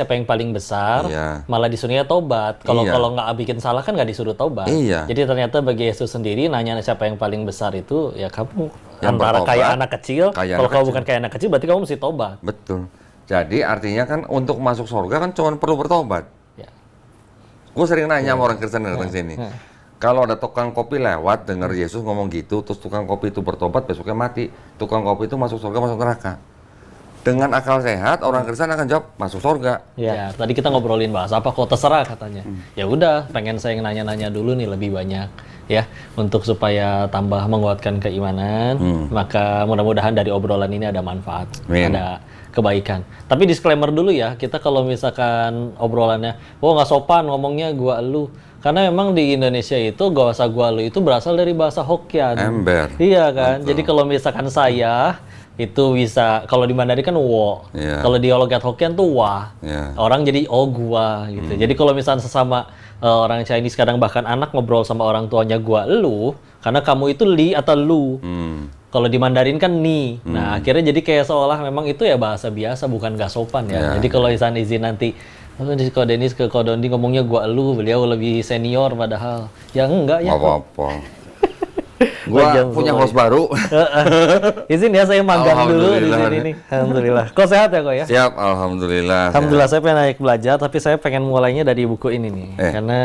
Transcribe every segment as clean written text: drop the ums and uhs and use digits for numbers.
siapa yang paling besar, Iya. malah disuruhnya tobat. Kalau Iya. kalau nggak bikin salah kan nggak disuruh tobat. Iya. Jadi ternyata bagi Yesus sendiri nanya siapa yang paling besar itu ya kamu Yang antara bertobat, kayak anak kecil. kayak Kalau anak kamu kecil. bukan kayak anak kecil berarti kamu mesti tobat. Betul. Jadi artinya kan untuk masuk surga kan cuma perlu bertobat. Ya. Gue sering nanya sama orang Kristen yang datang sini. Ya. Kalau ada tukang kopi lewat, dengar Yesus ngomong gitu, terus tukang kopi itu bertobat, besoknya mati. Tukang kopi itu masuk surga, masuk neraka. Dengan akal sehat, orang Kristen akan jawab, masuk surga. Ya, tadi kita ngobrolin bahas apa kok terserah katanya. Ya udah, pengen saya nanya-nanya dulu nih lebih banyak ya untuk supaya tambah menguatkan keimanan. Maka mudah-mudahan dari obrolan ini ada manfaat, Amin. ada kebaikan. Tapi disclaimer dulu ya, kita kalau misalkan obrolannya, oh nggak sopan ngomongnya gua lu. Karena memang di Indonesia itu bahasa gua lu itu berasal dari bahasa Hokkien. Ember. Iya kan? Jadi kalau misalkan saya itu bisa kalau di Mandarin kan wo. Iya. Kalau di logat Hokkien tuh wah. Iya. Orang jadi oh gua gitu. Jadi kalau misalnya sesama orang Chinese kadang bahkan anak ngobrol sama orang tuanya gua lu, karena kamu itu li atau lu. Kalau di Mandarin kan ni. Nah, akhirnya jadi kayak seolah memang itu ya bahasa biasa bukan gak sopan ya. Jadi kalau misalnya izin nanti di Ko Denis ke Ko Dondi ngomongnya gua lu, beliau lebih senior padahal. Ya enggak ya. Nggak apa-apa. Gua Wajar punya semua host baru. Izin ya saya magang dulu di Alhamdulillah. sini nih. Alhamdulillah. Kok sehat ya kok ya? Siap, alhamdulillah. Alhamdulillah saya pengen naik belajar tapi saya pengen mulainya dari buku ini nih. Karena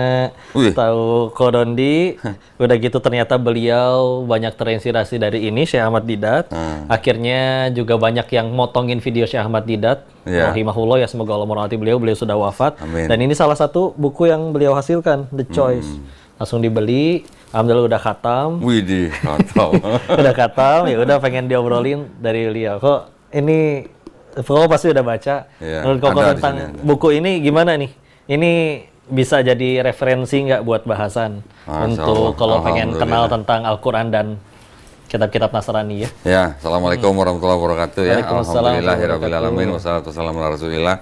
Wih. tahu Ko Dondi udah gitu ternyata beliau banyak terinspirasi dari ini Syekh Ahmad Didat. Akhirnya juga banyak yang motongin video Syekh Ahmad Didat. Iya. Rahimahullah ya semoga Allah merahmati beliau sudah wafat. Amin. Dan ini salah satu buku yang beliau hasilkan, The Choice. Langsung dibeli, alhamdulillah udah khatam. Widih, kacau. Udah khatam, ya udah pengen diobrolin dari beliau. Kok ini Koko pasti udah baca. Iya, Menurut Koko ada di tentang sini, ada. buku ini gimana nih? Ini bisa jadi referensi nggak buat bahasan Masya untuk Allah, kalau pengen kenal alhamdulillah. tentang Al-Quran dan kitab-kitab Nasrani ya? Ya, assalamualaikum warahmatullahi wabarakatuh ya. Waalaikumsalam Alhamdulillahirrahmanirrahim. Wassalatu wassalamu ala rasulillah.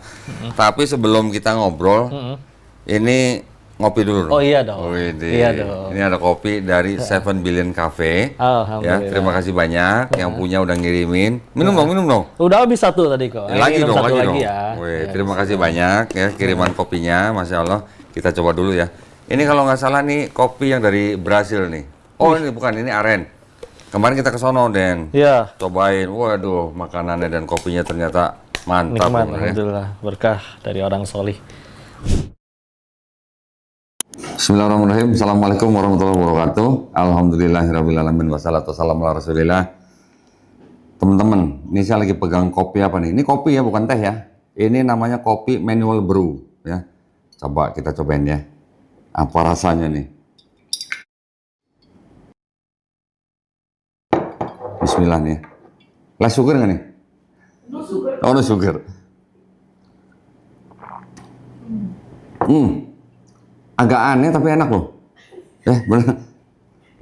Tapi sebelum kita ngobrol, ini ngopi dulu. Oh iya dong. Widih. Iya dong. Ini ada kopi dari 7 Billion Cafe. Alhamdulillah. Ya, terima kasih banyak yang punya udah ngirimin. Minum dong, minum dong. Udah habis satu tadi kok. Lagi Minum dong, satu lagi dong. ya. Wih, terima kasih banyak ya kiriman kopinya, masya Allah. Kita coba dulu ya. Ini kalau nggak salah nih kopi yang dari Brasil nih. Oh ini bukan, ini aren. Kemarin kita ke sono Den. Iya. Cobain, waduh makanannya dan kopinya ternyata mantap. Nikmat, bener ya. alhamdulillah. Berkah dari orang solih. Bismillahirrahmanirrahim. Assalamualaikum warahmatullahi wabarakatuh. Alhamdulillahirrahmanirrahim. Wassalatu wassalamu ala rasulillah. Teman-teman, ini saya lagi pegang kopi apa nih? Ini kopi ya, bukan teh ya. Ini namanya kopi manual brew ya. Coba kita cobain ya. Apa rasanya nih? Bismillah nih. Less sugar nggak nih? Oh, no sugar. Agak aneh tapi enak loh. Bener.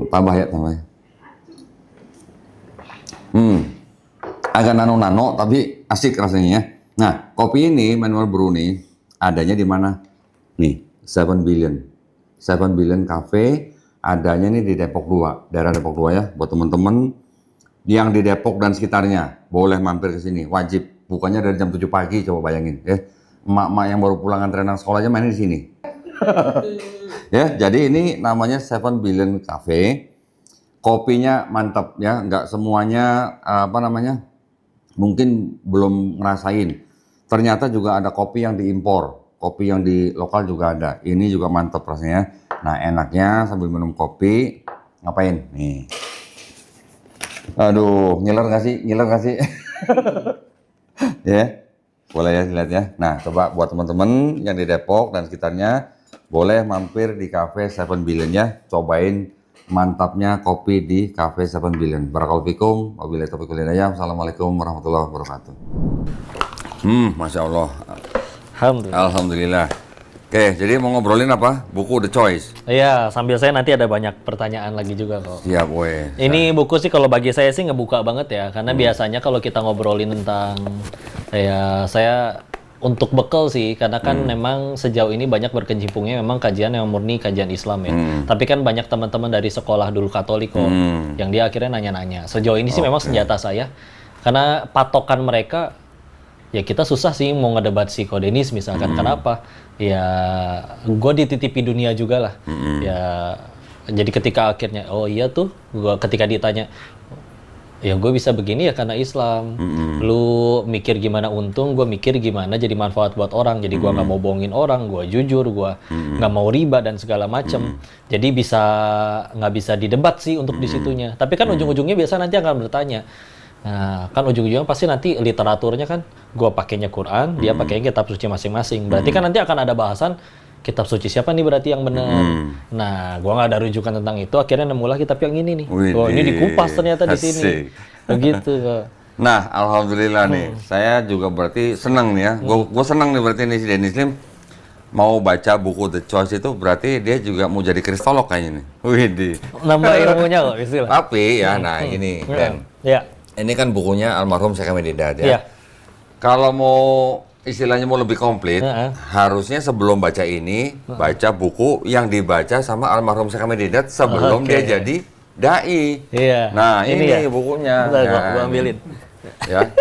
Tambah ya, tambah ya. Agak nano-nano tapi asik rasanya ya. Nah, kopi ini manual brew nih adanya di mana? Nih, 7 Billion. 7 Billion Cafe adanya nih di Depok 2, daerah Depok 2 ya. Buat temen-temen yang di Depok dan sekitarnya, boleh mampir ke sini, wajib. Bukannya dari jam 7 pagi, coba bayangin ya. Emak-emak yang baru pulang antrenan sekolah aja main di sini. Ya, jadi ini namanya 7 Billion Cafe. Kopinya mantap ya, nggak semuanya mungkin belum ngerasain. Ternyata juga ada kopi yang diimpor, kopi yang di lokal juga ada. Ini juga mantap rasanya. Nah, enaknya sambil minum kopi ngapain? Nih. Aduh, ngiler nggak sih? Ngiler nggak sih? Ya, boleh ya dilihat ya. Nah, coba buat teman-teman yang di Depok dan sekitarnya, boleh mampir di Cafe 7 Billion ya. Cobain mantapnya kopi di Cafe 7 Billion. Barakallahu fikum, wabillahi taufiq wal hidayah. Assalamualaikum warahmatullahi wabarakatuh. Masya Allah. Alhamdulillah. Alhamdulillah. Oke, jadi mau ngobrolin apa? Buku The Choice. Iya, sambil saya nanti ada banyak pertanyaan lagi juga kok. Siap, weh. Ini buku sih kalau bagi saya sih ngebuka banget ya, karena biasanya kalau kita ngobrolin tentang ya saya untuk bekal sih, karena kan memang sejauh ini banyak berkecimpungnya memang kajian yang murni kajian Islam ya. Tapi kan banyak teman-teman dari sekolah dulu Katolik kok, yang dia akhirnya nanya-nanya. Sejauh ini sih memang senjata saya, karena patokan mereka ya kita susah sih mau ngedebat si Ko Denis misalkan. Kenapa? Ya gue dititipi dunia juga lah. Ya jadi ketika akhirnya oh iya tuh gue ketika ditanya ya gue bisa begini ya karena Islam. Lu mikir gimana untung, gue mikir gimana jadi manfaat buat orang. Jadi gue nggak mau bohongin orang, gue jujur, gue nggak mau riba dan segala macem. Jadi nggak bisa didebat sih untuk disitunya. Tapi kan ujung-ujungnya biasa nanti akan bertanya. Nah kan ujung-ujungnya pasti nanti literaturnya kan gue pakainya Quran, dia pakainya kitab suci masing-masing. Berarti kan nanti akan ada bahasan kitab suci siapa nih berarti yang benar. Nah, gua nggak ada rujukan tentang itu, akhirnya nemulah kitab yang ini nih. Oh, ini dikupas ternyata di sini. Begitu. Nah, alhamdulillah nih. Saya juga berarti senang nih ya. Gua senang nih berarti nih si Dennis Lim mau baca buku The Choice itu berarti dia juga mau jadi kristolog kayaknya nih. Widih. Nambah ilmunya kok istilah. Tapi ya nah ini Dan. Ya. Ini kan bukunya almarhum Syekh Ahmad Didat ya. Iya. Kalau mau istilahnya mau lebih komplit, harusnya sebelum baca ini, baca buku yang dibaca sama almarhum Syekh Ahmad Didat sebelum dia jadi dai. Iya. Nah, ini ya? bukunya. Bentar, gua ambilin. Ya.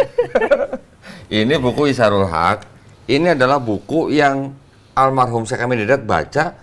Ini buku Isharul Haq. Ini adalah buku yang almarhum Syekh Ahmad Didat baca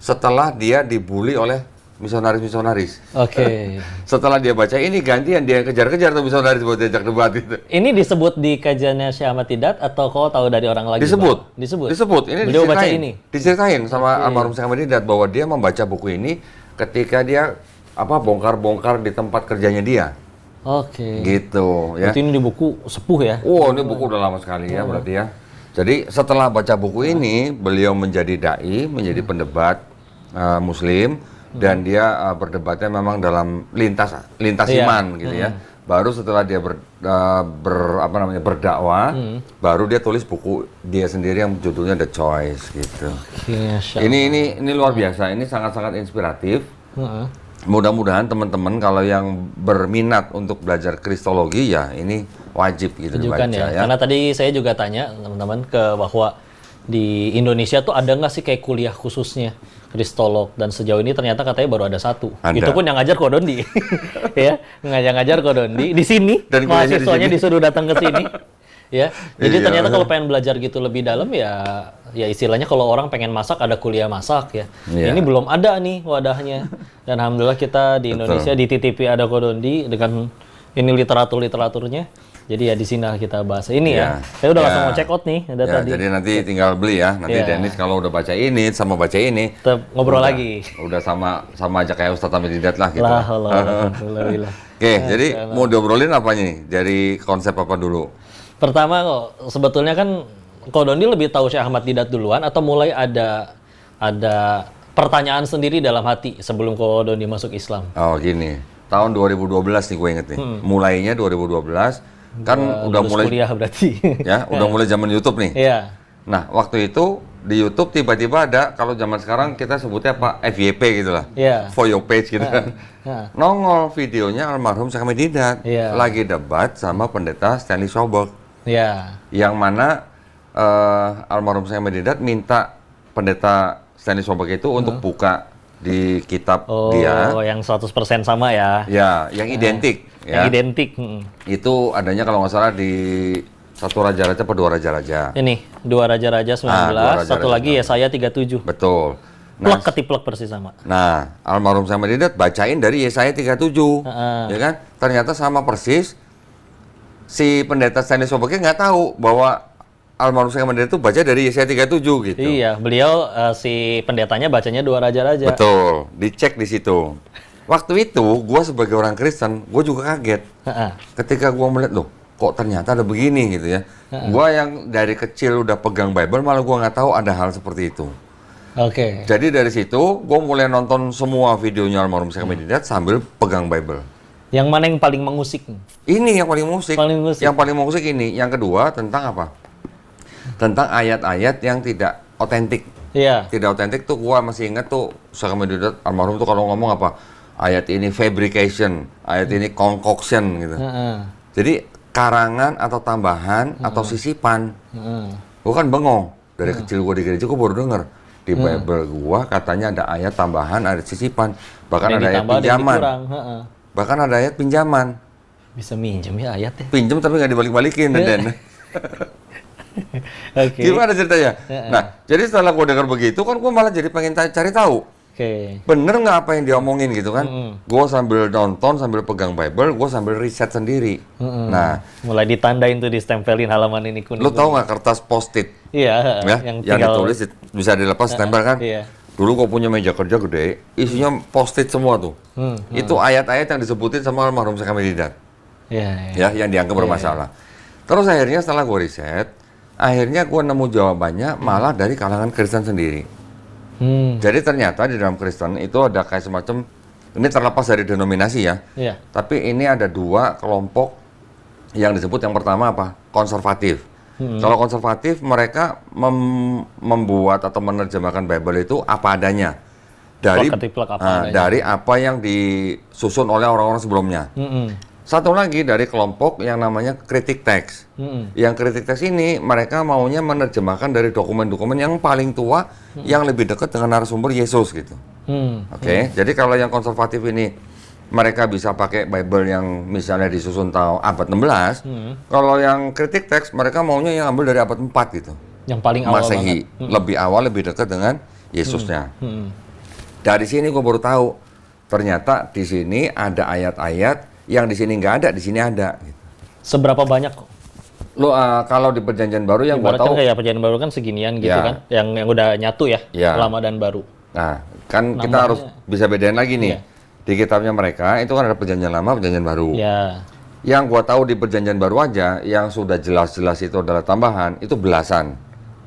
setelah dia dibully oleh misionaris-misionaris. Oke. Setelah dia baca ini gantian dia kejar-kejar tuh misionaris buat diajak debat itu. Ini disebut di kajiannya Syekh Ahmad Didat atau kau tahu dari orang lagi? Disebut. Bang? Disebut. Disebut. Ini beliau baca ini. Diceritain sama almarhum Syekh Ahmad Didat bahwa dia membaca buku ini ketika dia bongkar-bongkar di tempat kerjanya dia. Oke. Gitu ya. Berarti ini di buku sepuh ya? Oh, ini buku udah lama sekali ya berarti ya. Jadi setelah baca buku ini, beliau menjadi dai, menjadi pendebat Muslim. Dan dia berdebatnya memang dalam lintas iman gitu ya. Baru setelah dia berdakwah, baru dia tulis buku dia sendiri yang judulnya The Choice gitu. Ini luar biasa, ini sangat-sangat inspiratif. Mudah-mudahan teman-teman kalau yang berminat untuk belajar kristologi ya ini wajib gitu dibaca ya. Karena tadi saya juga tanya teman-teman bahwa di Indonesia tuh ada nggak sih kayak kuliah khususnya kristolog, dan sejauh ini ternyata katanya baru ada satu. Itu pun yang ngajar Kodondi. Ya, ngajar Kodondi di sini. Dan mahasiswanya disuruh datang ke sini. Ya. Jadi ternyata kalau pengen belajar gitu lebih dalam ya istilahnya kalau orang pengen masak ada kuliah masak ya. Ini belum ada nih wadahnya. Dan alhamdulillah kita di Indonesia dititipi ada Kodondi dengan ini literaturnya. Jadi ya di sini kita bahas ini ya. Saya udah langsung mau check out nih tadi. Jadi nanti tinggal beli ya. Nanti Dennis kalau udah baca ini sama baca ini, tetap ngobrol lagi. Udah sama aja kayak Ustadz Ahmad Didat lah gitu. Oke, jadi mau diobrolin apanya nih? Dari konsep apa dulu? Pertama kok sebetulnya kan Kodondi lebih tahu Syekh Ahmad Didat duluan atau mulai ada pertanyaan sendiri dalam hati sebelum Kodondi masuk Islam? Oh gini, tahun 2012 nih gue inget nih. Mulainya 2012. Kan udah mulai kuliah berarti. Ya, udah mulai zaman YouTube nih. Iya. Nah, waktu itu di YouTube tiba-tiba ada kalau zaman sekarang kita sebutnya apa FYP gitu lah. Iya. For your page gitu kan. Nongol videonya almarhum Syekh Ahmad Didat lagi debat sama pendeta Stanley Schobert. Iya. Yang mana almarhum Syekh Ahmad Didat minta pendeta Stanley Schobert itu untuk buka di kitab dia. Oh, yang 100% sama ya. Ya, yang identik. Yang identik. Itu adanya kalau nggak salah di 1 Raja-Raja atau 2 Raja-Raja. Ini 2 Raja-Raja 19, satu lagi Yesaya 37. Betul. Plek ketiplek persis sama. Nah, almarhum Syekh Ahmad Didat bacain dari Yesaya 37. Ya kan? Ternyata sama persis. Si pendeta Stanley Schobert nggak tahu bahwa almarhum Syekh Ahmad Didat itu baca dari Yesaya 37 gitu. Iya, beliau si pendetanya bacanya 2 Raja-Raja. Betul, dicek di situ. Waktu itu, gue sebagai orang Kristen, gue juga kaget. Ketika gue melihat, loh, kok ternyata ada begini gitu ya. Gue yang dari kecil udah pegang Bible, malah gue nggak tahu ada hal seperti itu. Oke. Jadi dari situ, gue mulai nonton semua videonya almarhum Syekh Ahmad Didat sambil pegang Bible. Yang mana yang paling mengusik? Ini yang paling mengusik. Yang paling mengusik ini. Yang kedua, tentang apa? Tentang ayat-ayat yang tidak otentik. Iya. Tidak otentik tuh gua masih ingat tuh Syekh Ahmad Didat almarhum tuh kalau ngomong apa? Ayat ini fabrication, ayat ini concoction gitu. Jadi karangan atau tambahan atau sisipan. Gua kan bengong. Dari kecil gua di gereja gua baru denger di Bible gua katanya ada ayat tambahan, ada sisipan, bahkan ada ayat pinjaman. Bahkan ada ayat pinjaman. Bisa minjem ya ayat ya? Pinjem tapi nggak dibalik-balikin, Den. Oke. Gimana ceritanya? Nah, jadi setelah gue dengar begitu kan gue malah jadi pengen cari tahu. Oke. Bener nggak apa yang dia omongin gitu kan? Gue sambil nonton, sambil pegang Bible, gue sambil riset sendiri. Nah, Mulai ditandain tuh, ditempelin halaman ini kuning. lo tau nggak kertas post-it Iya, ya? yang Yang tinggal ditulis bisa dilepas stempel kan? iya. Dulu gue punya meja kerja gede, isinya post-it semua tuh. Itu ayat-ayat yang disebutin sama almarhum Syekh Hamid Hidayat. Iya, Ya, yang dianggap bermasalah. Terus akhirnya setelah gue riset, akhirnya gue nemu jawabannya malah dari kalangan Kristen sendiri. Jadi ternyata di dalam Kristen itu ada kayak semacam, ini terlepas dari denominasi ya, Iya. tapi ini ada dua kelompok yang disebut, yang pertama apa? Konservatif. Kalau konservatif mereka membuat atau menerjemahkan Bible itu apa adanya. Plak-ketiplak apa adanya. Dari apa yang disusun oleh orang-orang sebelumnya. Satu lagi dari kelompok yang namanya kritik teks. Yang kritik teks ini mereka maunya menerjemahkan dari dokumen-dokumen yang paling tua, yang lebih dekat dengan narasumber Yesus gitu. Oke, jadi kalau yang konservatif ini mereka bisa pakai Bible yang misalnya disusun tahun abad 16. Kalau yang kritik teks mereka maunya yang ambil dari abad 4 gitu. Yang paling awal Masehi, banget. lebih awal, lebih dekat dengan Yesusnya. Dari sini gue baru tahu ternyata di sini ada ayat-ayat yang di sini nggak ada, di sini ada. Gitu. Seberapa banyak kok? Lo kalau di Perjanjian Baru yang gue Ibarat kan tahu, kayak perjanjian baru kan seginian gitu Ya. kan, yang udah nyatu ya, Ya. lama dan baru. nah kan kita Nambahnya. harus bisa bedain lagi nih. Iya. Di kitabnya mereka itu kan ada Perjanjian Lama, Perjanjian Baru. Ya. Yang gua tahu di Perjanjian Baru aja, yang sudah jelas-jelas itu adalah tambahan, itu belasan.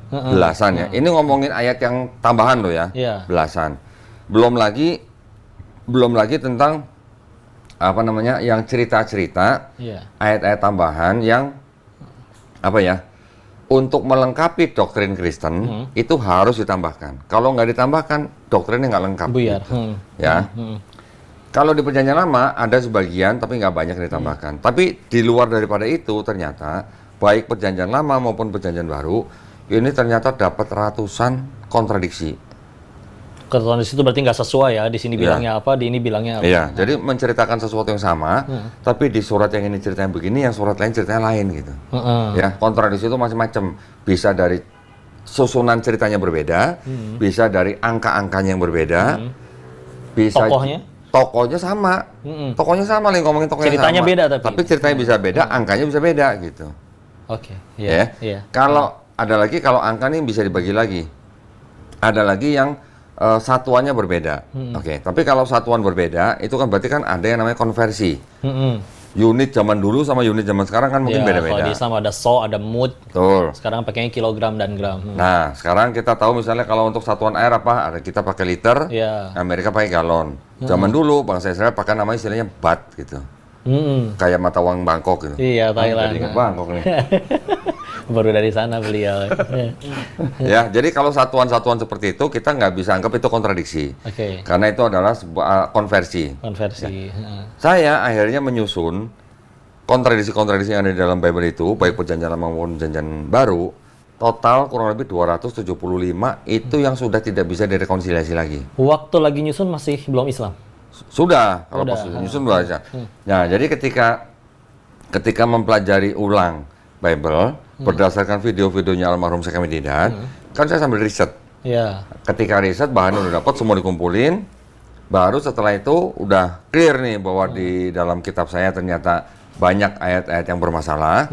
Belasan ya. Ini ngomongin ayat yang tambahan loh ya. Iya. Belasan. Belum lagi tentang apa namanya, yang cerita-cerita, Iya. ayat-ayat tambahan yang apa ya? Untuk melengkapi doktrin Kristen itu harus ditambahkan. Kalau nggak ditambahkan, doktrinnya nggak lengkap. Buyar. Ya. Kalau di Perjanjian Lama ada sebagian tapi nggak banyak yang ditambahkan. Tapi di luar daripada itu ternyata baik Perjanjian Lama maupun Perjanjian Baru ini ternyata dapat ratusan kontradiksi. Ketentuan di situ berarti nggak sesuai ya. Di sini bilangnya apa, di ini bilangnya apa. Iya, jadi menceritakan sesuatu yang sama, tapi di surat yang ini ceritanya begini, yang surat lain ceritanya lain gitu. Ya, kontradiksi itu macam-macam. Bisa dari susunan ceritanya berbeda, bisa dari angka-angkanya yang berbeda, bisa tokohnya sama. Tokohnya sama, lagi ngomongin tokonya Ceritanya sama. beda tapi ceritanya bisa beda, angkanya bisa beda gitu. Oke. Ya. Iya. Kalau ada lagi, kalau angka ini bisa dibagi lagi. Ada lagi yang satuannya berbeda. Oke, tapi kalau satuan berbeda, itu kan berarti kan ada yang namanya konversi. Unit zaman dulu sama unit zaman sekarang kan mungkin Kalau beda-beda. di Islam ada so, ada mud. Betul. Sekarang pakainya kilogram dan gram. Nah, sekarang kita tahu misalnya kalau untuk satuan air apa, ada kita pakai liter, Iya. Amerika pakai galon. Zaman dulu bangsa Israel pakai namanya istilahnya bat gitu. Kayak mata uang Bangkok gitu. Iya, Thailand. Jadi ingat Bangkok nih. Baru dari sana beliau. Ya, jadi kalau satuan-satuan seperti itu kita nggak bisa anggap itu kontradiksi. Oke. Karena itu adalah sebuah konversi. Konversi. Saya akhirnya menyusun kontradiksi-kontradiksi yang ada di dalam Bible itu, baik Perjanjian Lama maupun Perjanjian Baru, total kurang lebih 275 itu yang sudah tidak bisa direkonsiliasi lagi. Waktu lagi nyusun masih belum Islam. Sudah, kalau Udah. pas nyusun udah aja. Nah, jadi ketika mempelajari ulang Bible berdasarkan video-videonya almarhum Syekh Hamid Hidayat, kan saya sambil riset. Iya. Ketika riset bahannya udah dapat, semua dikumpulin, baru setelah itu udah clear nih bahwa di dalam kitab saya ternyata banyak ayat-ayat yang bermasalah.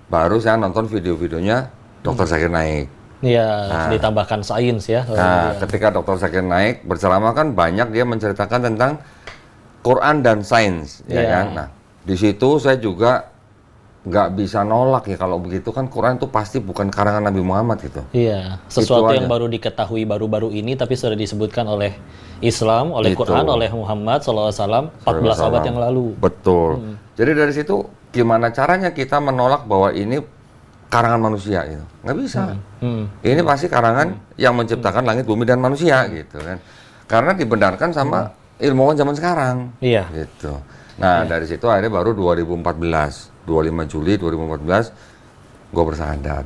Baru saya nonton video-videonya Dr. Zakir Naik. Iya, ditambahkan sains ya. Nah, ketika Dr. Zakir Naik berceramah kan banyak dia menceritakan tentang Quran dan sains, ya Iya. kan? Nah, di situ saya juga nggak bisa nolak ya, kalau begitu kan Quran itu pasti bukan karangan Nabi Muhammad gitu. Iya, sesuatu Itu yang aja. baru diketahui baru-baru ini tapi sudah disebutkan oleh Islam, oleh Itu. Quran, oleh Muhammad SAW 14 abad yang lalu. Betul. Jadi dari situ gimana caranya kita menolak bahwa ini karangan manusia gitu? Nggak bisa. Ini pasti karangan yang menciptakan langit, bumi, dan manusia gitu kan. Karena dibenarkan sama ilmuwan zaman sekarang. Iya. Gitu. Nah, dari situ akhirnya baru 2014, 25 Juli 2014, gue bersyahadat.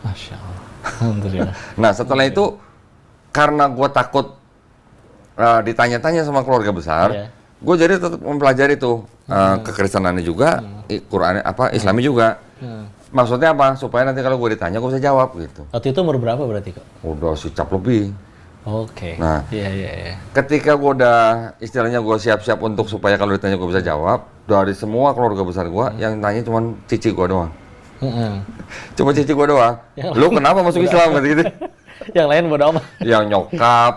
Masya Allah. Alhamdulillah. Nah, setelah itu, karena gue takut ditanya-tanya sama keluarga besar, Iya. gue jadi tetap mempelajari tuh kekristenannya juga, Quran apa, Islami juga. Maksudnya apa? Supaya nanti kalau gue ditanya, gue bisa jawab gitu. Waktu itu umur berapa berarti kok? Udah si cap lebih. Oke. Nah. Iya. Ketika gue udah, istilahnya gue siap-siap untuk supaya kalau ditanya gue bisa jawab, dari semua keluarga besar gue, yang tanya cuma cici gue doang. Cuma cici gue doang. Lu kenapa masuk Islam gitu? Yang lain bodo amat. Yang nyokap,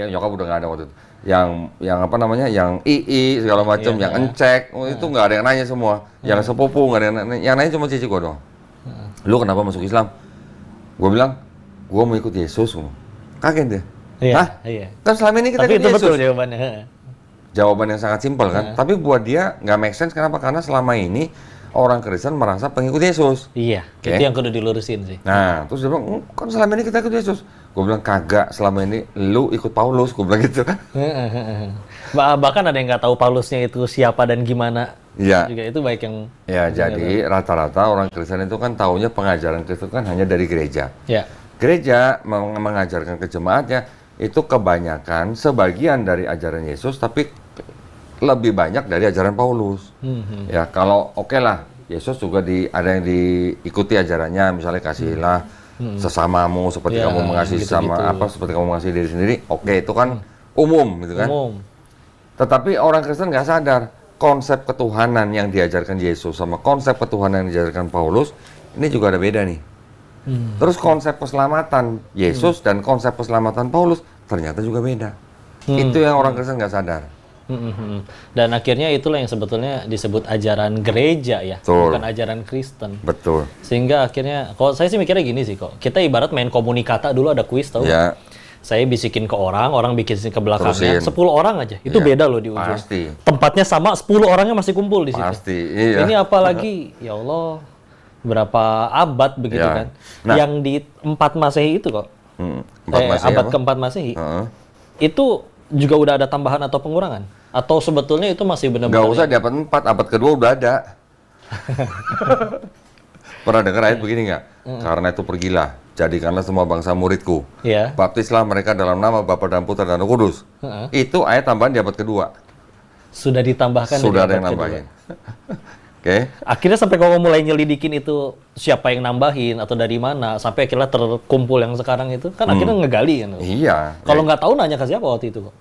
nyokap udah nggak ada waktu itu. Yang apa namanya, yang ii segala macam, yang encek, itu nggak ada yang nanya semua. Yang sepupu nggak ada yang nanya cuma cici gue doang. Lu kenapa masuk Islam? Gue bilang, gue mau ikut Yesus. Kaget deh. Iya, Hah? iya. Kan selama ini kita Tapi ikut itu Yesus. betul jawabannya. Jawaban yang sangat simpel kan. Tapi buat dia nggak make sense. Kenapa? Karena selama ini orang Kristen merasa pengikut Yesus. Iya, Oke. itu yang kudu dilurusin sih. Nah, terus dia bilang, kan selama ini kita ikut Yesus. Gue bilang, kagak, selama ini lu ikut Paulus. Gue bilang gitu. Bahkan ada yang nggak tahu Paulusnya itu siapa dan gimana. Iya. Juga itu baik yang... Ya, jadi rata-rata orang Kristen itu kan taunya pengajaran Kristen kan hanya dari gereja. Ya. Gereja mengajarkan ke jemaatnya, itu kebanyakan sebagian dari ajaran Yesus, tapi lebih banyak dari ajaran Paulus. Ya, kalau oke lah, Yesus juga ada yang diikuti ajarannya, misalnya kasihilah sesamamu seperti kamu mengasihi seperti kamu mengasihi diri sendiri. Oke, itu kan umum gitu kan. Umum. Tetapi orang Kristen nggak sadar konsep ketuhanan yang diajarkan Yesus sama konsep ketuhanan yang diajarkan Paulus ini juga ada beda nih. Terus konsep keselamatan Yesus dan konsep keselamatan Paulus ternyata juga beda. Itu yang orang Kristen nggak sadar. Dan akhirnya itulah yang sebetulnya disebut ajaran gereja ya, Betul. bukan ajaran Kristen. Betul. Sehingga akhirnya, kalau saya sih mikirnya gini sih kok, kita ibarat main komunikata dulu ada kuis tau. Ya. Saya bisikin ke orang bikin ke belakangnya, Terusin. 10 orang aja, itu Ya, beda loh di ujung. pasti. Tempatnya sama, 10 orangnya masih kumpul di situ. Pasti, iya. Ini apalagi, ya Allah, berapa abad begitu Ya. kan. Nah. Yang di 4 Masehi itu kok, abad keempat Masehi, itu juga udah ada tambahan atau pengurangan? Atau sebetulnya itu masih benar-benar... Nggak usah di abad 4, abad kedua udah ada. Pernah dengar ayat begini nggak? Karena itu pergilah, jadikanlah semua bangsa muridku. Ya. Baptislah mereka dalam nama Bapa dan Putra dan Roh Kudus. Itu ayat tambahan di abad kedua. Sudah ditambahkan Sudah di ada yang abad nambahin. kedua. Oke. Akhirnya sampai kalau mulai nyelidikin itu siapa yang nambahin atau dari mana, sampai akhirnya terkumpul yang sekarang itu, kan akhirnya ngegali kan. Iya. Kalau nggak tahu nanya ke siapa waktu itu kok?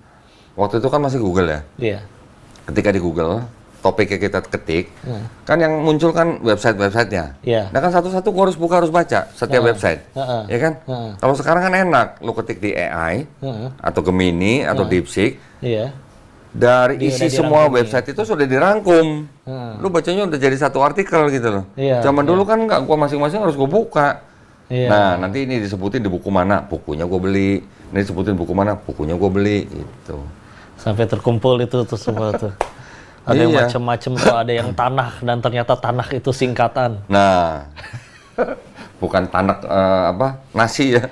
Waktu itu kan masih Google ya. Iya. Ketika di Google, topiknya kita ketik, kan yang muncul kan website-websitenya. Iya. Nah kan satu-satu gua harus baca setiap website. Ya kan? Kalau sekarang kan enak, lu ketik di AI, atau Gemini, atau DeepSeek, Iya. dari isi udah semua dirangkum, website itu sudah dirangkum. Lu bacanya udah jadi satu artikel gitu loh. Iya, Zaman dulu kan nggak, gua masing-masing harus gua buka. Iya. Nah, nanti ini disebutin di buku mana, bukunya gua beli. Ini disebutin buku mana, bukunya gua beli gitu. Sampai terkumpul itu tuh semua tuh. Ada yang Iya. macem-macem tuh, ada yang tanah, dan ternyata tanah itu singkatan. Nah, bukan tanak nasi ya.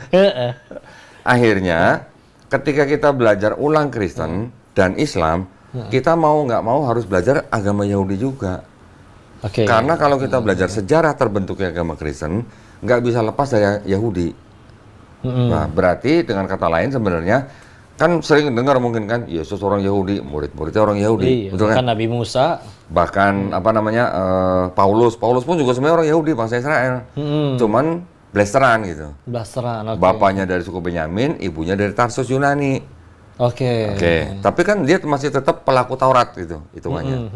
Akhirnya, ketika kita belajar ulang Kristen dan Islam, kita mau nggak mau harus belajar agama Yahudi juga. Oke. Karena kalau kita belajar sejarah terbentuknya agama Kristen, nggak bisa lepas dari Yahudi. Nah, berarti dengan kata lain sebenarnya, kan sering dengar mungkin kan, Yesus orang Yahudi, murid-muridnya orang Yahudi, Iya, betul kan? kan Nabi Musa. Bahkan Paulus pun juga sebenarnya orang Yahudi, bangsa Israel. Cuman blasteran gitu. Blasteran, oke. Bapaknya dari suku Benyamin, ibunya dari Tarsus Yunani. Oke. Tapi kan dia masih tetap pelaku Taurat gitu, hitungannya.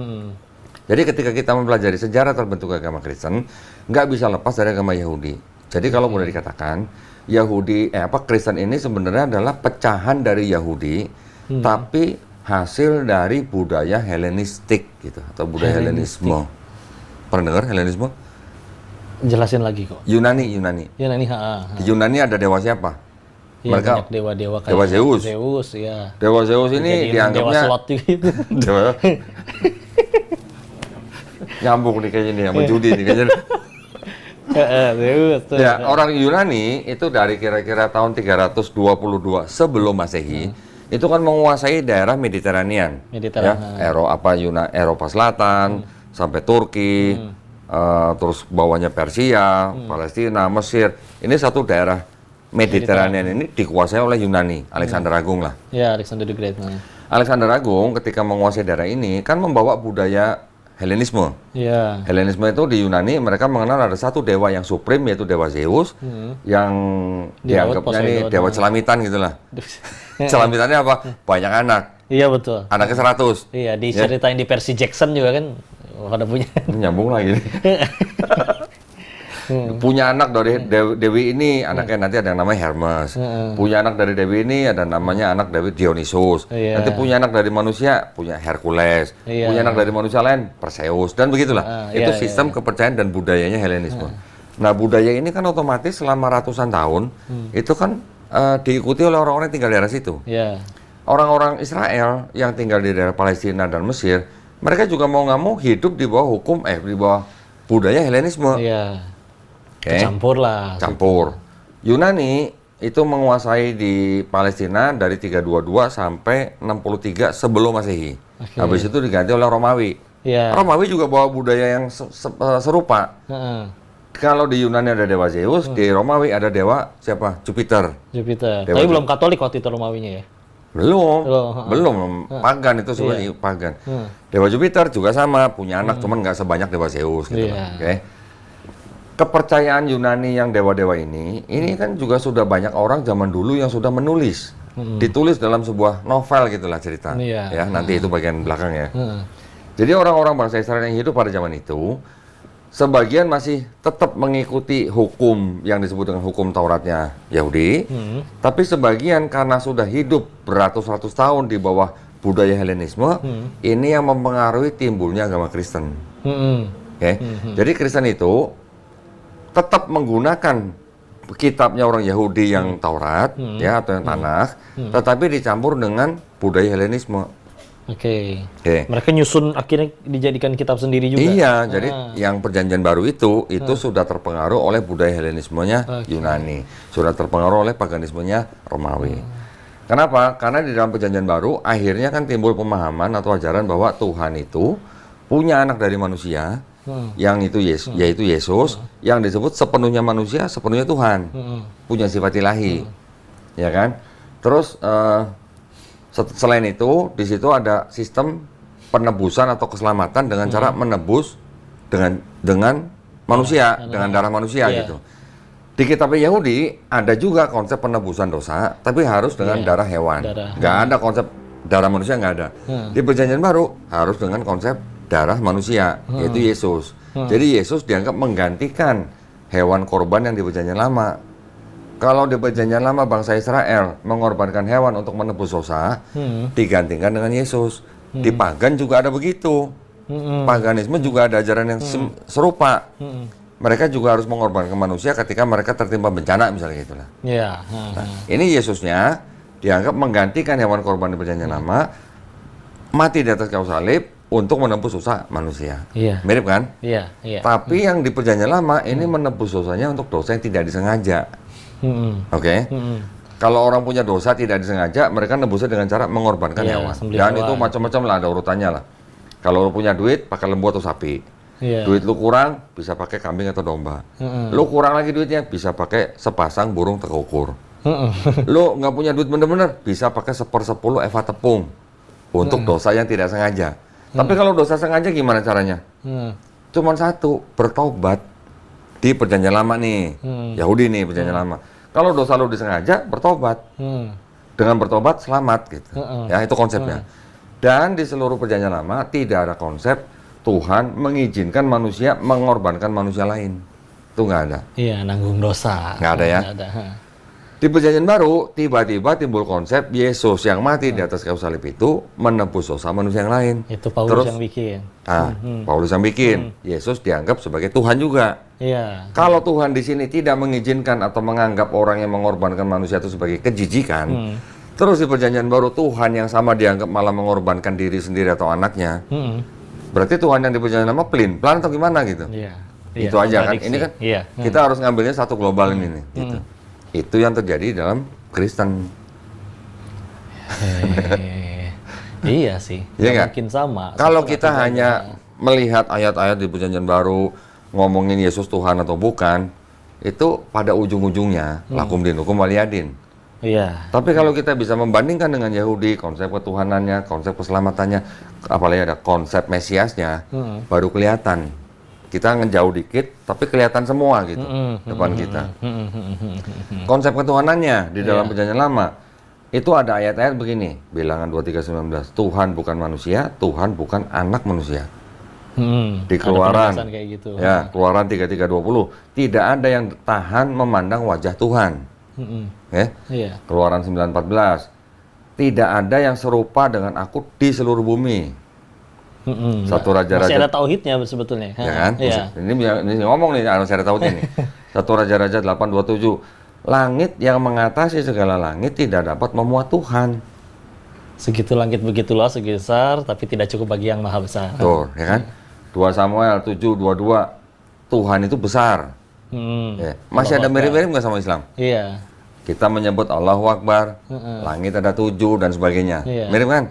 Jadi ketika kita mempelajari sejarah terbentuk agama Kristen, nggak bisa lepas dari agama Yahudi. Jadi kalau boleh dikatakan, Kristen ini sebenarnya adalah pecahan dari Yahudi, tapi hasil dari budaya Helenistik gitu, atau budaya Helenisme. Pernah dengar Helenisme? Jelasin lagi kok. Yunani. Ya ini Di Yunani ada dewa siapa? ya, banyak dewa-dewa kayak Dewa Zeus. Zeus, ya. Dewa Zeus ini Jadiin dianggapnya dewa slot gitu. dewa. Nyambung nih kayaknya nih, sama judi nih kayaknya. Zeus. Tuh. Ya, orang Yunani itu dari kira-kira tahun 322 sebelum Masehi, itu kan menguasai daerah Mediterranean. Ya, Eropa Selatan, sampai Turki, terus bawahnya Persia, Palestina, Mesir. Ini satu daerah Mediterranean ini dikuasai oleh Yunani, Alexander Agung lah. Ya, Alexander the Great. Alexander Agung ketika menguasai daerah ini kan membawa budaya Helenisme. Iya. Helenisme itu di Yunani mereka mengenal ada satu dewa yang supreme yaitu dewa Zeus yang dianggapnya nih dewa celamitan gitulah. Celamitannya apa? Banyak anak. Iya betul. Anaknya 100. Iya, diceritain di Percy Jackson juga kan ada punya. Nyambung lagi. Punya anak dari Dewi ini, anaknya nanti ada yang namanya Hermes. Punya anak dari Dewi ini ada namanya anak dari Dionysus. Nanti punya anak dari manusia, punya Hercules. Punya anak dari manusia lain, Perseus. Dan begitulah. Itu sistem kepercayaan dan budayanya Helenisme. Nah, budaya ini kan otomatis selama ratusan tahun, itu kan diikuti oleh orang-orang yang tinggal di daerah situ. Orang-orang Israel yang tinggal di daerah Palestina dan Mesir, mereka juga mau nggak mau hidup di bawah hukum, di bawah budaya Helenisme. Campur lah. Campur. Yunani itu menguasai di Palestina dari 322 sampai 63 sebelum Masehi. Habis itu diganti oleh Romawi. Romawi juga bawa budaya yang serupa. Kalau di Yunani ada dewa Zeus, di Romawi ada dewa siapa? Jupiter. Tapi belum Katolik waktu itu Romawinya ya? Belum. Pagan itu sebenarnya pagan. Dewa Jupiter juga sama, punya anak, cuman nggak sebanyak dewa Zeus gitu. Kepercayaan Yunani yang dewa-dewa ini kan juga sudah banyak orang zaman dulu yang sudah menulis, ditulis dalam sebuah novel gitulah cerita, ya nanti itu bagian belakang ya. Jadi orang-orang bangsa Israel yang hidup pada zaman itu, sebagian masih tetap mengikuti hukum yang disebut dengan hukum Tauratnya Yahudi, tapi sebagian karena sudah hidup beratus-ratus tahun di bawah budaya Helenisme, ini yang mempengaruhi timbulnya agama Kristen. Jadi Kristen itu tetap menggunakan kitabnya orang Yahudi yang Taurat, ya atau yang Tanakh, tetapi dicampur dengan budaya Helenisme. Mereka nyusun akhirnya dijadikan kitab sendiri juga. Iya, jadi yang Perjanjian Baru itu sudah terpengaruh oleh budaya Helenismenya Yunani, sudah terpengaruh oleh paganismenya Romawi. Kenapa? Karena di dalam Perjanjian Baru akhirnya kan timbul pemahaman atau ajaran bahwa Tuhan itu punya anak dari manusia. Yang itu yaitu Yesus, yang disebut sepenuhnya manusia, sepenuhnya Tuhan, punya sifat ilahi, ya kan? Terus selain itu, di situ ada sistem penebusan atau keselamatan dengan cara menebus dengan manusia, dengan darah manusia gitu. Di kitab Yahudi ada juga konsep penebusan dosa, tapi harus dengan darah hewan. Nggak ada konsep darah manusia, nggak ada. Di Perjanjian Baru harus dengan konsep darah manusia, yaitu Yesus. Jadi Yesus dianggap menggantikan hewan korban yang di Perjanjian Lama. Kalau di Perjanjian Lama bangsa Israel mengorbankan hewan untuk menebus dosa, digantikan dengan Yesus. Di pagan juga ada begitu. Paganisme juga ada ajaran yang serupa. Mereka juga harus mengorbankan manusia ketika mereka tertimpa bencana misalnya gitulah. Nah, ini Yesusnya dianggap menggantikan hewan korban di Perjanjian Lama, mati di atas kayu salib untuk menebus dosa manusia. Mirip kan? Tapi yang di Perjanjian Lama ini menebus dosanya untuk dosa yang tidak disengaja. Kalau orang punya dosa tidak disengaja, mereka nebusnya dengan cara mengorbankan hewan. Dan itu macam-macam lah, ada urutannya lah. Kalau lu punya duit, pakai lembu atau sapi. Duit lu kurang, bisa pakai kambing atau domba. Lu kurang lagi duitnya, bisa pakai sepasang burung tekukur. Lu nggak punya duit bener-bener, bisa pakai 1/10 eva tepung untuk dosa yang tidak sengaja. Tapi kalau dosa sengaja gimana caranya? Cuman satu, bertobat. Di Perjanjian Lama nih, Yahudi nih Perjanjian Lama. Kalau dosa lu disengaja, bertobat. Dengan bertobat, selamat gitu. Ya, itu konsepnya. Dan di seluruh Perjanjian Lama, tidak ada konsep Tuhan mengizinkan manusia mengorbankan manusia lain. Itu nggak ada. Nanggung dosa. Nggak ada ya? Nggak ada. Di Perjanjian Baru, tiba-tiba timbul konsep Yesus yang mati di atas kayu salib itu menebus dosa manusia yang lain. Itu Paulus yang bikin. Paulus yang bikin. Yesus dianggap sebagai Tuhan juga. Kalau Tuhan di sini tidak mengizinkan atau menganggap orang yang mengorbankan manusia itu sebagai kejijikan, terus di Perjanjian Baru Tuhan yang sama dianggap malah mengorbankan diri sendiri atau anaknya, berarti Tuhan yang di Perjanjian Lama pelin-pelan atau gimana gitu? Itu aja kan. Ini kan kita harus ngambilnya satu global ini nih. Gitu. Itu yang terjadi dalam Kristen. Iya sih. Mungkin sama. Kalau kita hanya melihat ayat-ayat di Perjanjian Baru ngomongin Yesus Tuhan atau bukan, itu pada ujung-ujungnya lakum dinukum waliyadin. Iya. Tapi kalau kita bisa membandingkan dengan Yahudi, konsep ketuhanannya, konsep keselamatannya, apalagi ada konsep Mesiasnya, baru kelihatan. Kita ngejauh dikit, tapi kelihatan semua gitu depan kita. Konsep ketuhanannya di dalam Perjanjian Lama itu ada ayat-ayat begini, Bilangan 23:19, Tuhan bukan manusia, Tuhan bukan anak manusia. Di Keluaran, Ada kayak gitu. ya Keluaran 33:20, tidak ada yang tahan memandang wajah Tuhan. Ya? Iya. Keluaran 9:14, tidak ada yang serupa dengan aku di seluruh bumi. Satu Masih Raja-Raja, ada tauhidnya sebetulnya. ya kan? Iya. Ini ngomong nih, saya tahu ini. Satu Raja-Raja 8:27, langit yang mengatasi segala langit tidak dapat memuat Tuhan. Segitu langit begitu luas, segitu besar, tapi tidak cukup bagi yang maha besar. Tuh, ya kan? 2 Samuel 7:22, Tuhan itu besar. Ya. Masih ada mirip-mirip nggak sama Islam? Iya. Kita menyebut Allahu Akbar, langit ada 7 dan sebagainya. Iya. Mirip kan?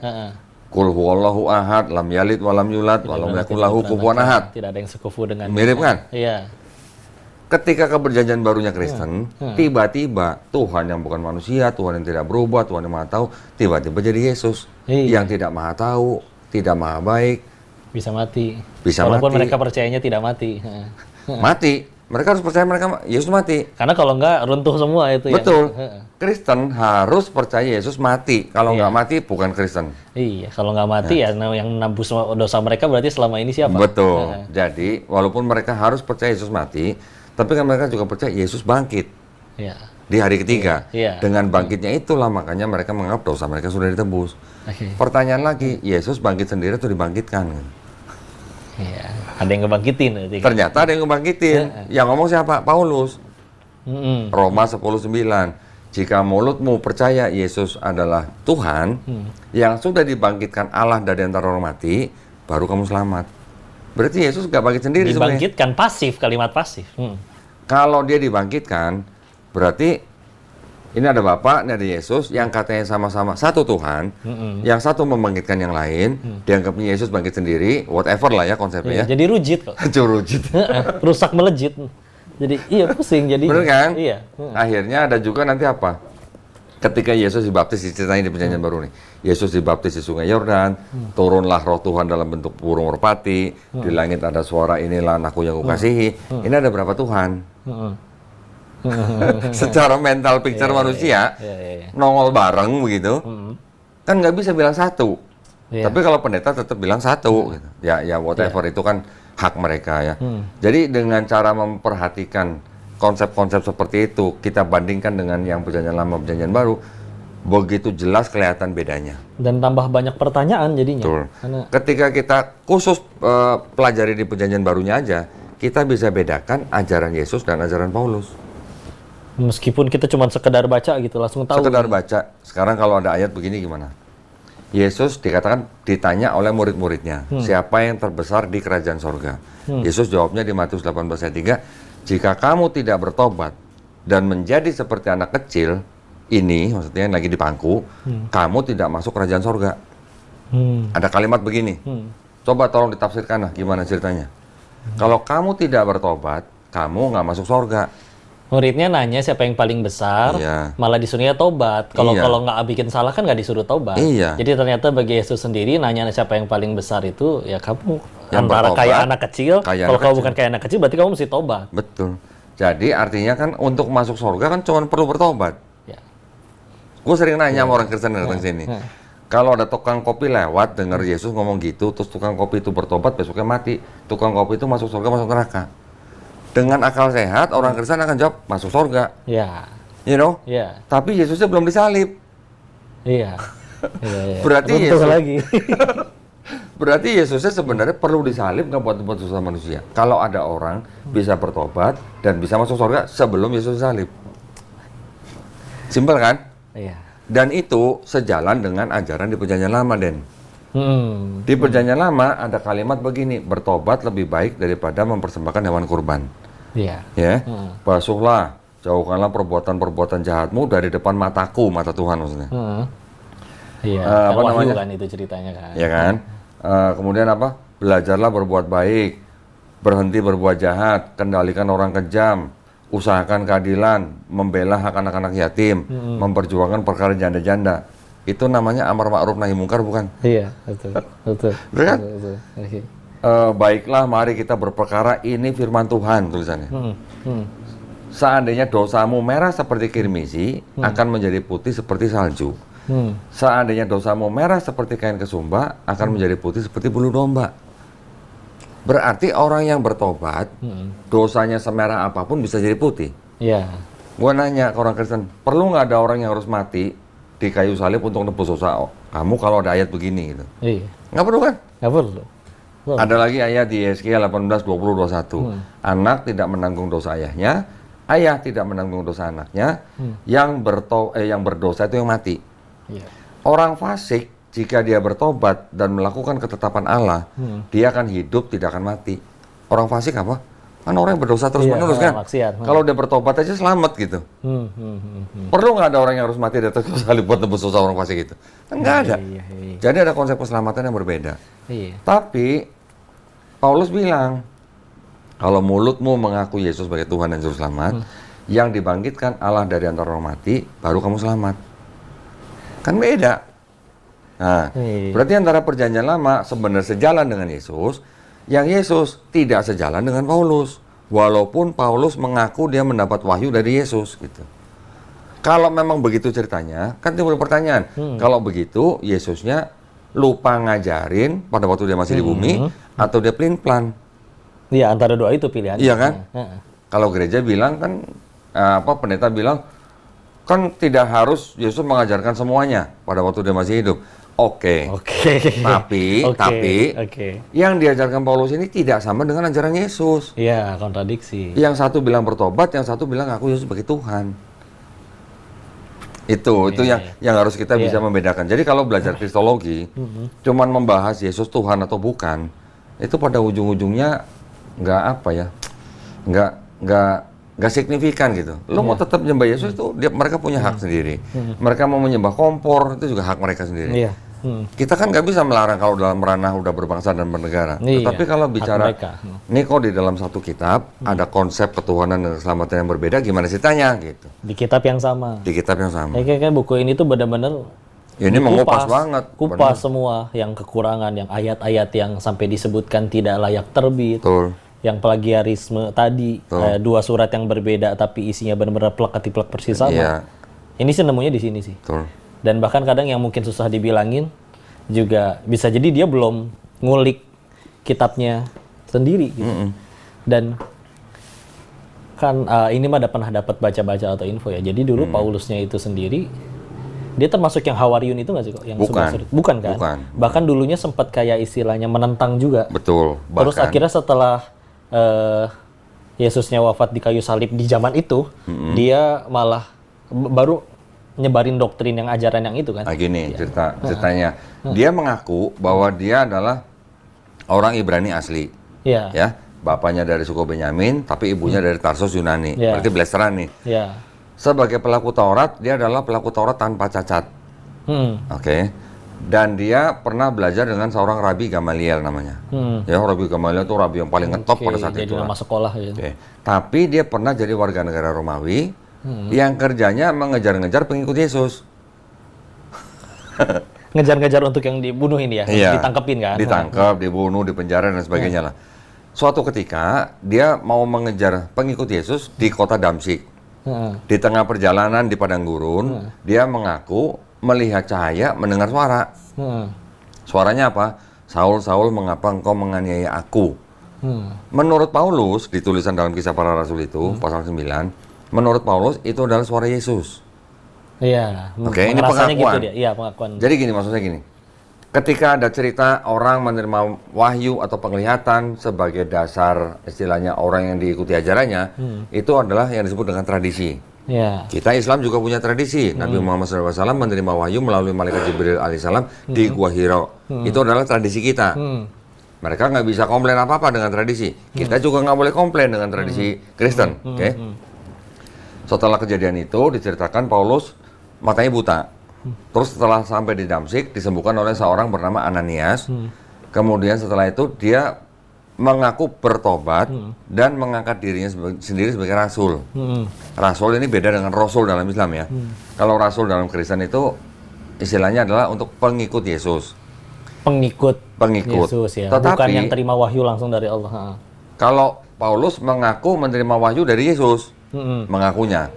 Qul huwallahu ahad, lam yalid walam yulad, walam yakul lahu kufuwan ahad. Tidak ada yang sekufu dengan Mirip kan? Iya. Ketika keperjanjian barunya Kristen, tiba-tiba Tuhan yang bukan manusia, Tuhan yang tidak berubah, Tuhan yang maha tahu, tiba-tiba jadi Yesus. Iya. Yang tidak maha tahu, tidak maha baik, Bisa mati. Bisa Walaupun mati. mereka percayanya tidak mati. mati. Mereka harus percaya Yesus mati. Karena kalau enggak runtuh semua itu. Betul. Yang, Kristen harus percaya Yesus mati. Kalau nggak mati, bukan Kristen. Iya, kalau nggak mati ya yang menembus dosa mereka berarti selama ini siapa? Betul. Jadi, walaupun mereka harus percaya Yesus mati, tapi kan mereka juga percaya Yesus bangkit Iya. di hari ketiga. Iya. Dengan bangkitnya itulah makanya mereka menganggap dosa mereka sudah ditebus. Oke. Pertanyaan lagi, Yesus bangkit sendiri atau dibangkitkan? Iya. Ada yang ngebangkitin berarti kan? Ternyata ada yang ngebangkitin. Yang ngomong siapa? Paulus. Roma 10:9. Jika mulutmu percaya Yesus adalah Tuhan, yang sudah dibangkitkan Allah dari antara orang mati, baru kamu selamat. Berarti Yesus nggak bangkit sendiri sebenarnya. Dibangkitkan pasif, kalimat pasif. Kalau dia dibangkitkan, berarti ini ada Bapa, ini ada Yesus, yang katanya sama-sama satu Tuhan, yang satu membangkitkan yang lain, dianggapnya Yesus bangkit sendiri, whatever lah ya konsepnya Iya, jadi rujit kok. Curujit. Rusak melejit. Jadi iya pusing jadi. Bener kan? Iya. Akhirnya ada juga nanti apa? Ketika Yesus dibaptis, diceritain di Perjanjian Baru nih. Yesus dibaptis di Sungai Yordan, turunlah Roh Tuhan dalam bentuk burung merpati, di langit ada suara, inilah anakku yang kukasihi. Ini ada berapa Tuhan? Secara mental picture manusia, nongol bareng begitu, kan nggak bisa bilang satu. Iya. Tapi kalau pendeta tetap bilang satu, gitu. Ya whatever itu kan hak mereka ya. Jadi dengan cara memperhatikan konsep-konsep seperti itu, kita bandingkan dengan yang Perjanjian Lama, Perjanjian Baru, begitu jelas kelihatan bedanya. Dan tambah banyak pertanyaan jadinya. Betul. Karena Ketika kita khusus pelajari di Perjanjian Barunya aja, kita bisa bedakan ajaran Yesus dan ajaran Paulus. meskipun kita cuma sekedar baca gitu langsung tahu. Sekedar baca. Sekarang kalau ada ayat begini gimana? Yesus dikatakan ditanya oleh murid-muridnya, siapa yang terbesar di kerajaan sorga? Yesus jawabnya di Matius 18 ayat 3, jika kamu tidak bertobat dan menjadi seperti anak kecil, ini maksudnya yang lagi di pangku, kamu tidak masuk kerajaan sorga. Ada kalimat begini, coba tolong ditafsirkan lah gimana ceritanya. Kalau kamu tidak bertobat, kamu nggak masuk sorga. Muridnya nanya siapa yang paling besar, Iya. malah disuruhnya tobat. Kalau Iya. kalau nggak bikin salah kan nggak disuruh tobat. Iya. Jadi ternyata bagi Yesus sendiri nanya siapa yang paling besar itu ya kamu Yang antara bertobat, kayak anak kecil. kayak Kalau anak kamu kecil. bukan kayak anak kecil berarti kamu mesti tobat. Betul. Jadi artinya kan untuk masuk sorga kan cuma perlu bertobat. Ya. Gue sering nanya sama orang Kristen yang datang sini. Kalau ada tukang kopi lewat, dengar Yesus ngomong gitu, terus tukang kopi itu bertobat, besoknya mati. Tukang kopi itu masuk surga, masuk neraka. Dengan akal sehat, orang Kristen akan jawab, masuk surga. Ya. You know? Ya. Tapi Yesusnya belum disalib. Iya. Iya, iya. Berarti Runtuh Yesus- lagi. Berarti Yesusnya sebenarnya perlu disalib nggak buat dosa manusia. Kalau ada orang bisa bertobat dan bisa masuk surga sebelum Yesus disalib. Simpel kan? Iya. Dan itu sejalan dengan ajaran di Perjanjian Lama, Den. Hmm. Di Perjanjian Lama ada kalimat begini, bertobat lebih baik daripada mempersembahkan hewan kurban. Iya. Ya, basuhlah, jauhkanlah perbuatan-perbuatan jahatmu dari depan mataku, mata Tuhan maksudnya. Iya. Apa Wahyu namanya? kan itu ceritanya kan. Ya kan? Kemudian apa? Belajarlah berbuat baik, berhenti berbuat jahat, kendalikan orang kejam, usahakan keadilan, membela hak anak-anak yatim, memperjuangkan perkara janda-janda. Itu namanya amar ma'ruf nahi mungkar, bukan? Iya, betul. Betul. Betul kan? Betul. Oke. Baiklah, mari kita berperkara, ini firman Tuhan tulisannya. Seandainya dosamu merah seperti kirmisi, akan menjadi putih seperti salju. Seandainya dosamu merah seperti kain kesumba, akan menjadi putih seperti bulu domba. Berarti orang yang bertobat, dosanya semerah apapun bisa jadi putih. Iya. Gua nanya ke orang Kristen, perlu nggak ada orang yang harus mati di kayu salib untuk nebus dosa kamu kalau ada ayat begini gitu? Iya. Nggak perlu kan? Nggak perlu. Ada lagi ayat di Yeskiel 18:20-21. Anak tidak menanggung dosa ayahnya, ayah tidak menanggung dosa anaknya, yang berdosa itu yang mati. Iya. Orang fasik jika dia bertobat dan melakukan ketetapan Allah, dia akan hidup, tidak akan mati. Orang fasik apa? Kan orang yang berdosa terus-menerus kan? Maksiat. Kalau dia bertobat aja selamat gitu. Perlu nggak ada orang yang harus mati di atas kayu salib buat nebus dosa orang fasik itu? Kan nggak ada. Iya. Jadi ada konsep keselamatan yang berbeda. Iya. Tapi Paulus bilang, kalau mulutmu mengaku Yesus sebagai Tuhan dan Juru Selamat, yang dibangkitkan Allah dari antara orang mati, baru kamu selamat. Kan beda. Nah, berarti antara perjanjian lama sebenarnya sejalan dengan Yesus, yang Yesus tidak sejalan dengan Paulus. Walaupun Paulus mengaku dia mendapat wahyu dari Yesus gitu. Kalau memang begitu ceritanya, kan timbul pertanyaan. Kalau begitu, Yesusnya lupa ngajarin pada waktu dia masih di bumi, atau dia pelin-pelan. Iya, antara dua itu pilihan. Iya kan? Kalau gereja bilang kan, pendeta bilang, kan tidak harus Yesus mengajarkan semuanya pada waktu dia masih hidup. Oke. Tapi yang diajarkan Paulus ini tidak sama dengan ajaran Yesus. Iya, kontradiksi. Yang satu bilang bertobat, yang satu bilang aku Yesus sebagai Tuhan. Itu yang harus kita bisa membedakan. Jadi kalau belajar kristologi, cuman membahas Yesus Tuhan atau bukan, itu pada ujung-ujungnya nggak signifikan gitu. Lo mau tetap menyembah Yesus itu mereka punya hak sendiri. Mereka mau menyembah kompor itu juga hak mereka sendiri. Iya. Kita kan nggak bisa melarang kalau dalam ranah udah berbangsa dan bernegara. Iya, Tetapi kalau bicara ini kok di dalam satu kitab ada konsep ketuhanan dan keselamatan yang berbeda, gimana ceritanya gitu? Di kitab yang sama. Di kitab yang sama. Kayak buku ini tuh benar-benar ini mengupas banget. Kupas semua yang kekurangan, yang ayat-ayat yang sampai disebutkan tidak layak terbit. Betul. Yang plagiarisme tadi, dua surat yang berbeda tapi isinya benar-benar plek-ketiplek persis sama. Iya. Ini sih nemunya di sini sih. Betul. Dan bahkan kadang yang mungkin susah dibilangin juga bisa jadi dia belum ngulik kitabnya sendiri gitu. Dan kan ini mah pernah dapat baca-baca atau info ya. Jadi dulu Paulusnya itu sendiri dia termasuk yang Hawariun itu nggak sih kok? Yang bukan kan? Bukan. Bahkan dulunya sempat kayak istilahnya menentang juga. Betul. Terus akhirnya setelah Yesusnya wafat di kayu salib di zaman itu, dia malah baru nyebarin doktrin yang ajaran yang itu kan. Nah gini ceritanya. Dia mengaku bahwa dia adalah orang Ibrani asli. Iya. Ya, bapaknya dari suku Benyamin, tapi ibunya dari Tarsus Yunani. Berarti blasteran nih. Iya. Sebagai pelaku Taurat, dia adalah pelaku Taurat tanpa cacat. Oke. Dan dia pernah belajar dengan seorang Rabi Gamaliel namanya. Ya, Rabi Gamaliel itu rabi yang paling ngetop pada saat itu. Jadi nama sekolah gitu. Tapi dia pernah jadi warga negara Romawi yang kerjanya mengejar-ngejar pengikut Yesus. Ngejar-ngejar untuk yang dibunuh ini ya, ditangkepin kan? Ditangkap, dibunuh, dipenjara dan sebagainya lah. Suatu ketika dia mau mengejar pengikut Yesus di kota Damsyik. Di tengah perjalanan di padang gurun, dia mengaku melihat cahaya, mendengar suara. Suaranya apa? Saul, Saul, mengapa engkau menganiaya aku? Menurut Paulus, di tulisan dalam Kisah Para Rasul itu, pasal 9, menurut Paulus itu adalah suara Yesus. Iya. Oke, ini pengakuan. Gitu dia. Iya, pengakuan. Jadi gini, maksudnya gini. Ketika ada cerita orang menerima wahyu atau penglihatan sebagai dasar istilahnya orang yang diikuti ajarannya, itu adalah yang disebut dengan tradisi. Ya. Kita Islam juga punya tradisi. Nabi Muhammad SAW menerima wahyu melalui malaikat Jibril alaihissalam di Gua Hiro. Itu adalah tradisi kita. Mereka nggak bisa komplain apa-apa dengan tradisi. Kita juga nggak boleh komplain dengan tradisi Kristen. Oke? Setelah kejadian itu diceritakan Paulus matanya buta. Terus setelah sampai di Damsyik disembuhkan oleh seorang bernama Ananias. Kemudian setelah itu dia mengaku bertobat dan mengangkat dirinya sendiri sebagai rasul. Rasul ini beda dengan rasul dalam Islam ya. Kalau rasul dalam Kristen itu istilahnya adalah untuk pengikut Yesus. Pengikut Pengikut. Yesus ya. Tetapi Bukan yang terima wahyu langsung dari Allah. kalau Paulus mengaku menerima wahyu dari Yesus, mengakunya.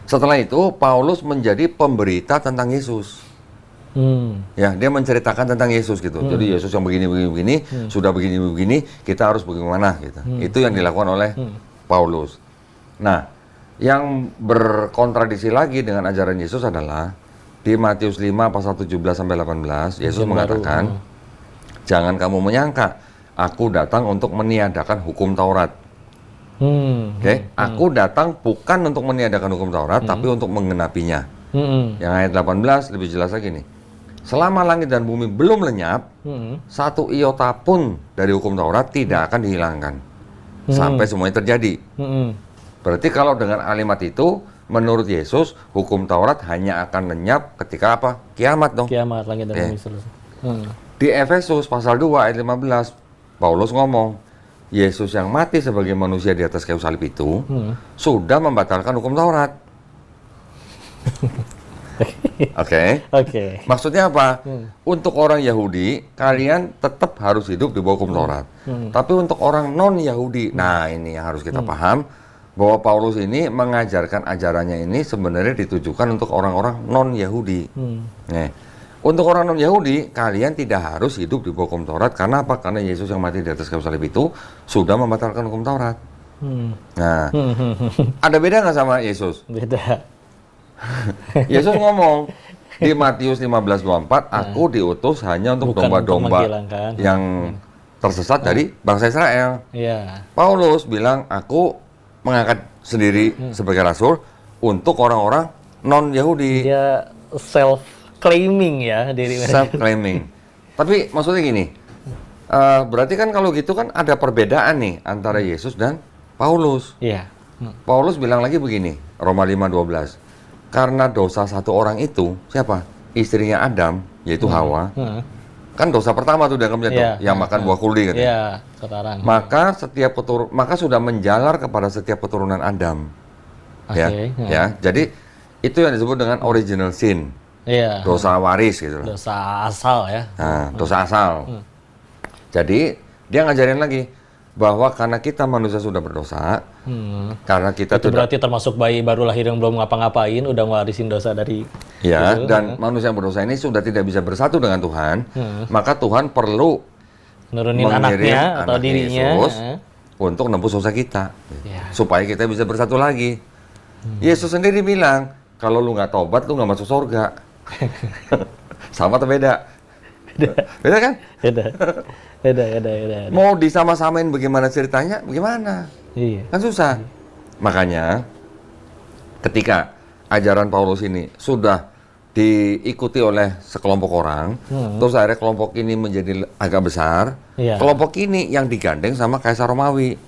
Setelah itu Paulus menjadi pemberita tentang Yesus. Ya, dia menceritakan tentang Yesus gitu. Jadi Yesus yang begini, sudah begini, kita harus bagaimana gitu. Itu yang dilakukan oleh Paulus. Nah, yang berkontradiksi lagi dengan ajaran Yesus adalah di Matius 5 pasal 17 sampai 18, Yesus mengatakan, "Jangan kamu menyangka aku datang untuk meniadakan hukum Taurat." Oke, aku datang bukan untuk meniadakan hukum Taurat, tapi untuk menggenapinya. Yang ayat 18 lebih jelas lagi nih. Selama langit dan bumi belum lenyap, satu iota pun dari hukum Taurat tidak akan dihilangkan sampai semuanya terjadi. Berarti kalau dengan kalimat itu, menurut Yesus, hukum Taurat hanya akan lenyap ketika apa? Kiamat dong. Kiamat, langit dan bumi selesai. Di Efesus pasal 2 ayat 15, Paulus ngomong, Yesus yang mati sebagai manusia di atas kayu salib itu sudah membatalkan hukum Taurat. Oke. Maksudnya apa? Untuk orang Yahudi, kalian tetap harus hidup di bawah hukum Taurat. Tapi untuk orang non-Yahudi, nah ini yang harus kita paham, bahwa Paulus ini mengajarkan ajarannya ini sebenarnya ditujukan untuk orang-orang non-Yahudi. Nih, untuk orang non-Yahudi, kalian tidak harus hidup di bawah hukum Taurat. Karena apa? Karena Yesus yang mati di atas kayu salib itu sudah membatalkan hukum Taurat. Nah, ada beda nggak sama Yesus? Beda. Yesus ngomong di Matius 15:24, aku diutus hanya untuk domba-domba yang tersesat dari bangsa Israel. Paulus bilang, aku mengangkat sendiri sebagai rasul untuk orang-orang non-Yahudi. Dia self-claiming ya diri mereka. Self-claiming. Tapi maksudnya gini, berarti kan kalau gitu kan ada perbedaan nih antara Yesus dan Paulus. Paulus bilang lagi begini, Roma 5:12. Karena dosa satu orang itu, siapa? Istrinya Adam, yaitu Hawa. Kan dosa pertama tuh dianggapnya tuh, yang makan buah kuldi kan. Sekarang. Maka sudah menjalar kepada setiap keturunan Adam. Ya. Jadi itu yang disebut dengan original sin. Dosa waris gitu loh. Dosa asal ya. Nah, dosa asal. Jadi dia ngajarin lagi bahwa karena kita manusia sudah berdosa, karena kita itu berarti termasuk bayi baru lahir yang belum ngapa-ngapain udah ngwarisin dosa dari itu, dan manusia yang berdosa ini sudah tidak bisa bersatu dengan Tuhan, maka Tuhan perlu nurunin anaknya atau dirinya Yesus untuk nembus dosa kita, supaya kita bisa bersatu lagi. Yesus sendiri bilang, kalau lu nggak tobat, lu nggak masuk surga. Sama atau beda? Beda kan? Beda. Mau disama-samain bagaimana ceritanya? Bagaimana? Kan susah. Makanya ketika ajaran Paulus ini sudah diikuti oleh sekelompok orang, terus akhirnya kelompok ini menjadi agak besar, kelompok ini yang digandeng sama Kaisar Romawi.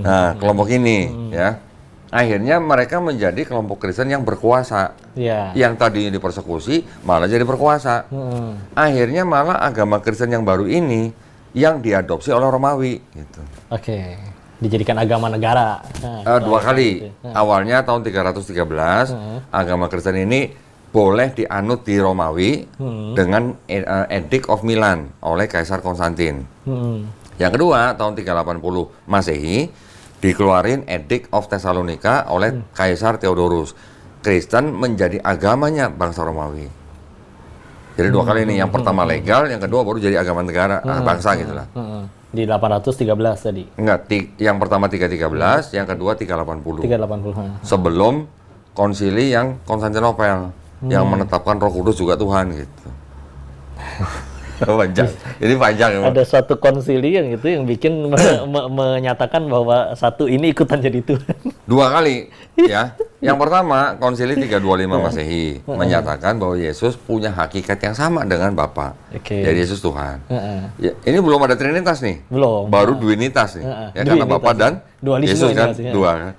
Nah, kelompok ini ya. Akhirnya mereka menjadi kelompok Kristen yang berkuasa. Yang tadinya dipersekusi malah jadi berkuasa. Akhirnya malah agama Kristen yang baru ini yang diadopsi oleh Romawi gitu. Dijadikan agama negara. Dua kali. Awalnya tahun 313 agama Kristen ini boleh dianut di Romawi dengan Edict of Milan oleh Kaisar Konstantin. Yang kedua tahun 380 Masehi dikeluarin Edict of Thessalonica oleh Kaisar Theodorus. Kristen menjadi agamanya bangsa Romawi. Jadi dua kali ini, yang pertama legal, yang kedua baru jadi agama negara, bangsa gitu lah. Di 813 tadi? Enggak, yang pertama 313, yang kedua 380. 380. Sebelum konsili yang Konstantinopel, yang menetapkan Roh Kudus juga Tuhan gitu. Panjang. Ini panjang ya. Ada suatu konsili yang itu yang bikin menyatakan bahwa satu ini ikutan jadi Tuhan. Dua kali ya. Yang pertama konsili 325 Masehi menyatakan bahwa Yesus punya hakikat yang sama dengan Bapa. Jadi Yesus Tuhan. Ya, ini belum ada Trinitas nih. Belum. Baru duinitas nih. Ya, karena Bapa dan Yesus kan dua kan.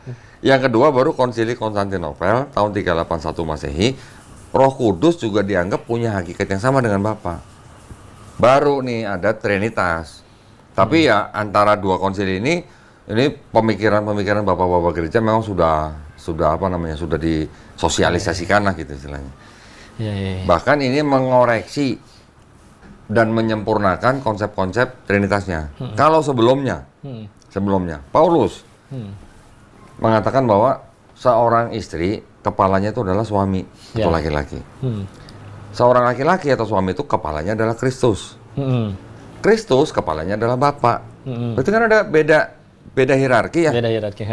Yang kedua baru konsili Konstantinopel tahun 381 Masehi. Roh Kudus juga dianggap punya hakikat yang sama dengan Bapa. Baru nih ada Trinitas. Tapi ya antara dua konsili ini pemikiran-pemikiran bapak-bapak gereja memang sudah apa namanya, sudah disosialisasikan lah gitu istilahnya. Iya. Bahkan ini mengoreksi dan menyempurnakan konsep-konsep Trinitasnya. Kalau sebelumnya Paulus mengatakan bahwa seorang istri kepalanya itu adalah suami atau laki-laki. Seorang laki-laki atau suami itu kepalanya adalah Kristus. Kristus kepalanya adalah Bapa. Berarti kan ada beda hierarki ya. Beda hierarki.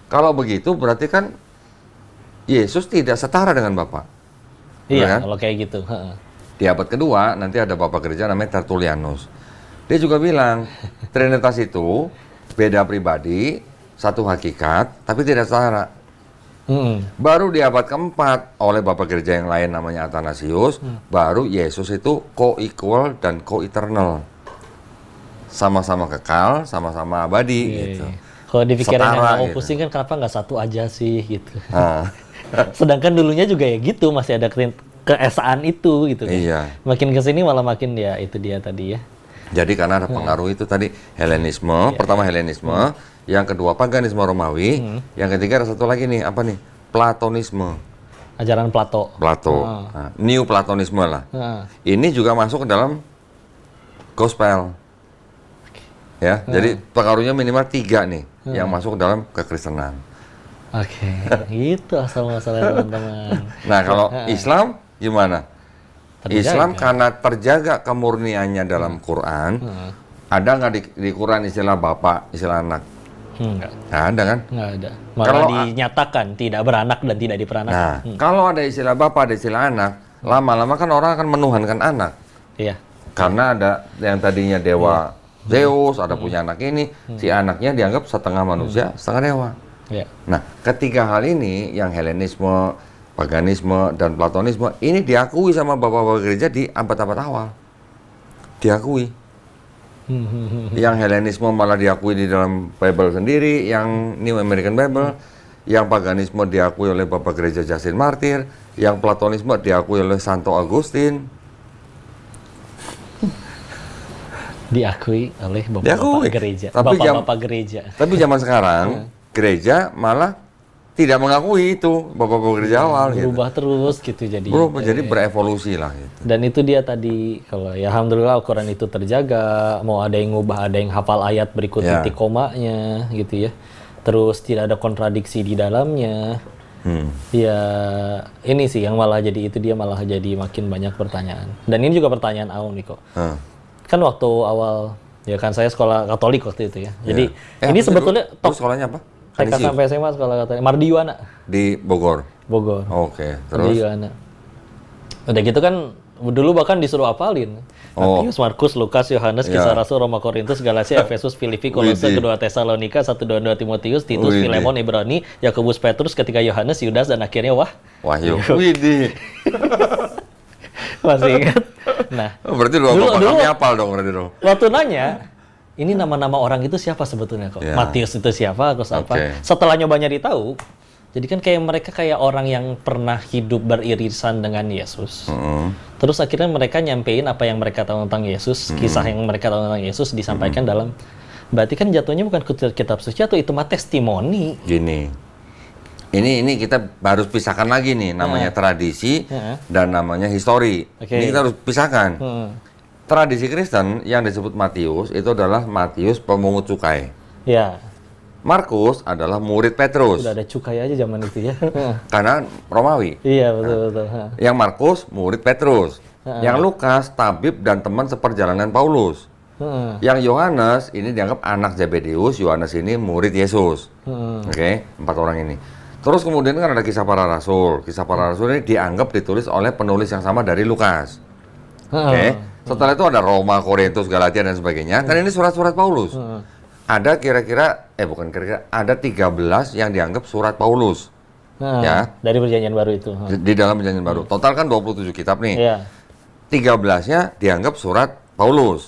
Kalau begitu berarti kan Yesus tidak setara dengan Bapa. Iya, kan? kalau kayak gitu. Di abad kedua nanti ada bapak gereja namanya Tertullianus. Dia juga bilang Trinitas itu beda pribadi, satu hakikat, tapi tidak setara. Baru di abad keempat oleh bapak gereja yang lain namanya Athanasius, baru Yesus itu co-equal dan co-eternal. Sama-sama kekal, sama-sama abadi gitu. Kalau di pikiran yang mau gitu. pusing kan kenapa nggak satu aja sih gitu. Sedangkan dulunya juga ya gitu, masih ada keesaan itu gitu kan. Iya. Makin kesini malah makin ya itu dia tadi ya. Jadi karena ada pengaruh itu tadi Helenisme, pertama Helenisme, yang kedua paganisme Romawi, yang ketiga ada satu lagi nih, apa nih? Platonisme. Ajaran Plato. Nah, New Platonisme lah. Ini juga masuk ke dalam gospel. Ya, jadi pengaruhnya minimal 3 nih yang masuk ke dalam kekristenan. Oke, gitu asal-muasalnya teman-teman. Nah, kalau Islam gimana? Terjaga. Islam karena terjaga kemurniannya dalam Quran, ada nggak di Quran istilah bapak, istilah anak? Enggak. Nggak ada kan? Nggak ada. Malah dinyatakan tidak beranak dan tidak diperanakan. Nah, kalau ada istilah bapak, ada istilah anak, lama-lama kan orang akan menuhankan anak. Iya. Karena ada yang tadinya dewa Zeus, ada punya anak ini, si anaknya dianggap setengah manusia, setengah dewa. Iya. Nah, ketiga hal ini, yang Helenisme, paganisme, dan Platonisme, ini diakui sama bapak-bapak gereja di abad-abad awal. Diakui. Yang Helenisme malah diakui di dalam Bible sendiri, yang New American Bible, yang paganisme diakui oleh bapak gereja Justin Martyr, yang Platonisme diakui oleh Santo Agustin. Diakui oleh bapak-bapak gereja. Bapak-bapak gereja. Tapi zaman sekarang, gereja malah tidak mengakui itu bapak-bapak gereja awal. Berubah terus gitu jadi. Berubah, jadi berevolusi lah gitu. Dan itu dia tadi, kalau ya alhamdulillah Al-Quran itu terjaga, mau ada yang ngubah, ada yang hafal ayat berikut titik komanya gitu ya. Terus tidak ada kontradiksi di dalamnya. Ya ini sih yang malah jadi, itu dia malah jadi makin banyak pertanyaan. Dan ini juga pertanyaan awam nih kok. Kan waktu awal, ya kan saya sekolah Katolik waktu itu ya. Jadi ini sebetulnya sekolahnya apa? TK sampai SMA sekolah Katolik. Mardiwana. Di Bogor? Bogor. Oke, terus? Mardiwana. Udah gitu kan, dulu bahkan disuruh hafalin. Matius, Markus, Lukas, Yohanes, Kisah Rasul, Roma, Korintus, Galatia, Efesus, Filipi, Kolose, kedua Tesalonika, 1-2 Timotius, Titus, Filemon, Ibrani, Yakobus, Petrus, ketiga Yohanes, Yudas, dan akhirnya Wahyu. Widih. Masih ingat? Nah, berarti dulu kami hafal dong berarti dong. Waktu nanya, ini nama-nama orang itu siapa sebetulnya kok? Matius itu siapa, terus apa? Setelah nyoba nyari tahu, jadi kan kayak mereka kayak orang yang pernah hidup beririsan dengan Yesus. Terus akhirnya mereka nyampein apa yang mereka tahu tentang Yesus, kisah yang mereka tahu tentang Yesus disampaikan dalam, berarti kan jatuhnya bukan kitab suci atau itu mah testimoni. Gini. Ini kita harus pisahkan lagi nih, namanya tradisi dan namanya histori. Ini kita harus pisahkan. Tradisi Kristen yang disebut Matius itu adalah Matius pemungut cukai. Ya. Markus adalah murid Petrus. Udah ada cukai aja zaman itu ya. Karena Romawi. Iya, betul. Yang Markus murid Petrus. Yang Lukas tabib dan teman seperjalanan Paulus. Yang Yohanes ini dianggap anak Zebedeus. Yohanes ini murid Yesus. Oke, 4 orang ini. Terus kemudian kan ada kisah para rasul. Kisah para rasul ini dianggap ditulis oleh penulis yang sama dari Lukas. Oke. Setelah itu ada Roma, Korintus, Galatia dan sebagainya. Dan ini surat-surat Paulus. Ada ada 13 yang dianggap surat Paulus. Ya. Dari perjanjian baru itu. Di dalam perjanjian baru. Total kan 27 kitab nih. Iya. 13-nya dianggap surat Paulus.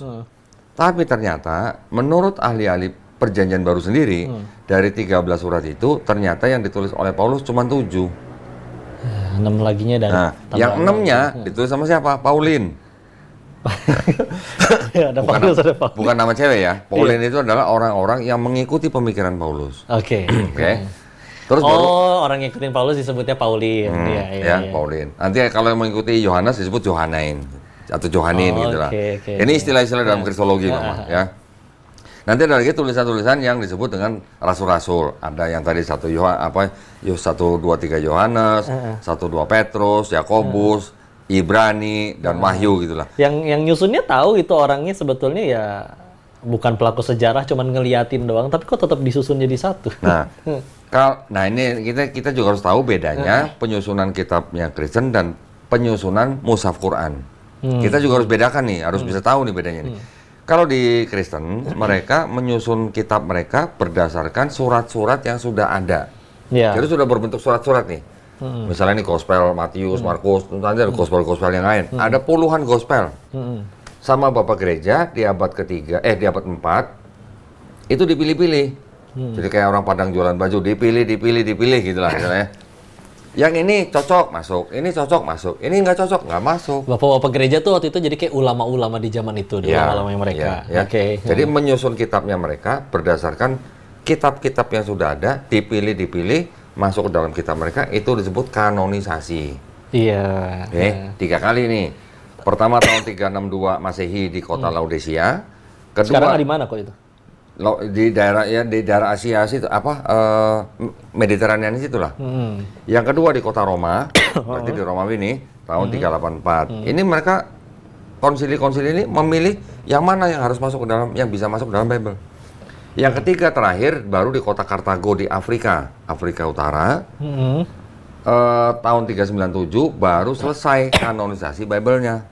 Tapi ternyata menurut ahli-ahli perjanjian baru sendiri, dari 13 surat itu ternyata yang ditulis oleh Paulus cuma 7. 6 laginya dari yang 6-nya ditulis sama siapa? Paulin. Ya, ada Paulus, ada Paulus. Bukan nama cewek ya. Pauline itu adalah orang-orang yang mengikuti pemikiran Paulus. Oke. Oke. Terus baru orang yang ngikutin Paulus disebutnya Pauline. Iya, iya, ya, iya. Pauline. Nanti kalau yang mengikuti Yohanes disebut Johanain atau Johanin gitu lah. oke. Ini istilah-istilah dalam kristologi Mama, ya. Nanti ada lagi tulisan-tulisan yang disebut dengan rasul-rasul. Ada yang tadi 1 2 3 Yohanes, 1 2 Petrus, Yakobus, Ibrani dan Wahyu gitulah. Yang nyusunnya tahu itu orangnya sebetulnya ya bukan pelaku sejarah, cuman ngeliatin doang, tapi kok tetap disusun jadi satu. Nah, nah ini kita juga harus tahu bedanya penyusunan kitabnya Kristen dan penyusunan mushaf Quran. Kita juga harus bedakan nih, harus bisa tahu nih bedanya nih. Kalau di Kristen, mereka menyusun kitab mereka berdasarkan surat-surat yang sudah ada. Ya. Jadi sudah berbentuk surat-surat nih. Misalnya nih Gospel Matius, Markus, nanti ada Gospel-Gospel yang lain. Ada puluhan Gospel. Sama Bapak Gereja di abad ketiga, di abad 4, itu dipilih-pilih. Jadi kayak orang Padang jualan baju, dipilih gitu lah misalnya. Yang ini cocok masuk, ini cocok masuk, ini nggak cocok nggak masuk. Bapak-bapak gereja tuh waktu itu jadi kayak ulama-ulama di zaman itu, ulama-ulama mereka. Ya. Oke. Jadi menyusun kitabnya mereka berdasarkan kitab-kitab yang sudah ada, dipilih, masuk ke dalam kitab mereka, itu disebut kanonisasi. Iya. Oke, 3 kali nih. Pertama tahun 362 Masehi di kota Laodicea. Kedua, Sekarang di mana kok itu? di daerah Asia situ Mediterranean situlah. Yang kedua di kota Roma, berarti di Romawi ini tahun 384. Ini mereka konsili-konsili ini memilih yang mana yang harus masuk ke dalam, yang bisa masuk ke dalam Bible. Yang ketiga terakhir baru di kota Kartago di Afrika Utara. Tahun 397 baru selesai kanonisasi Bible-nya.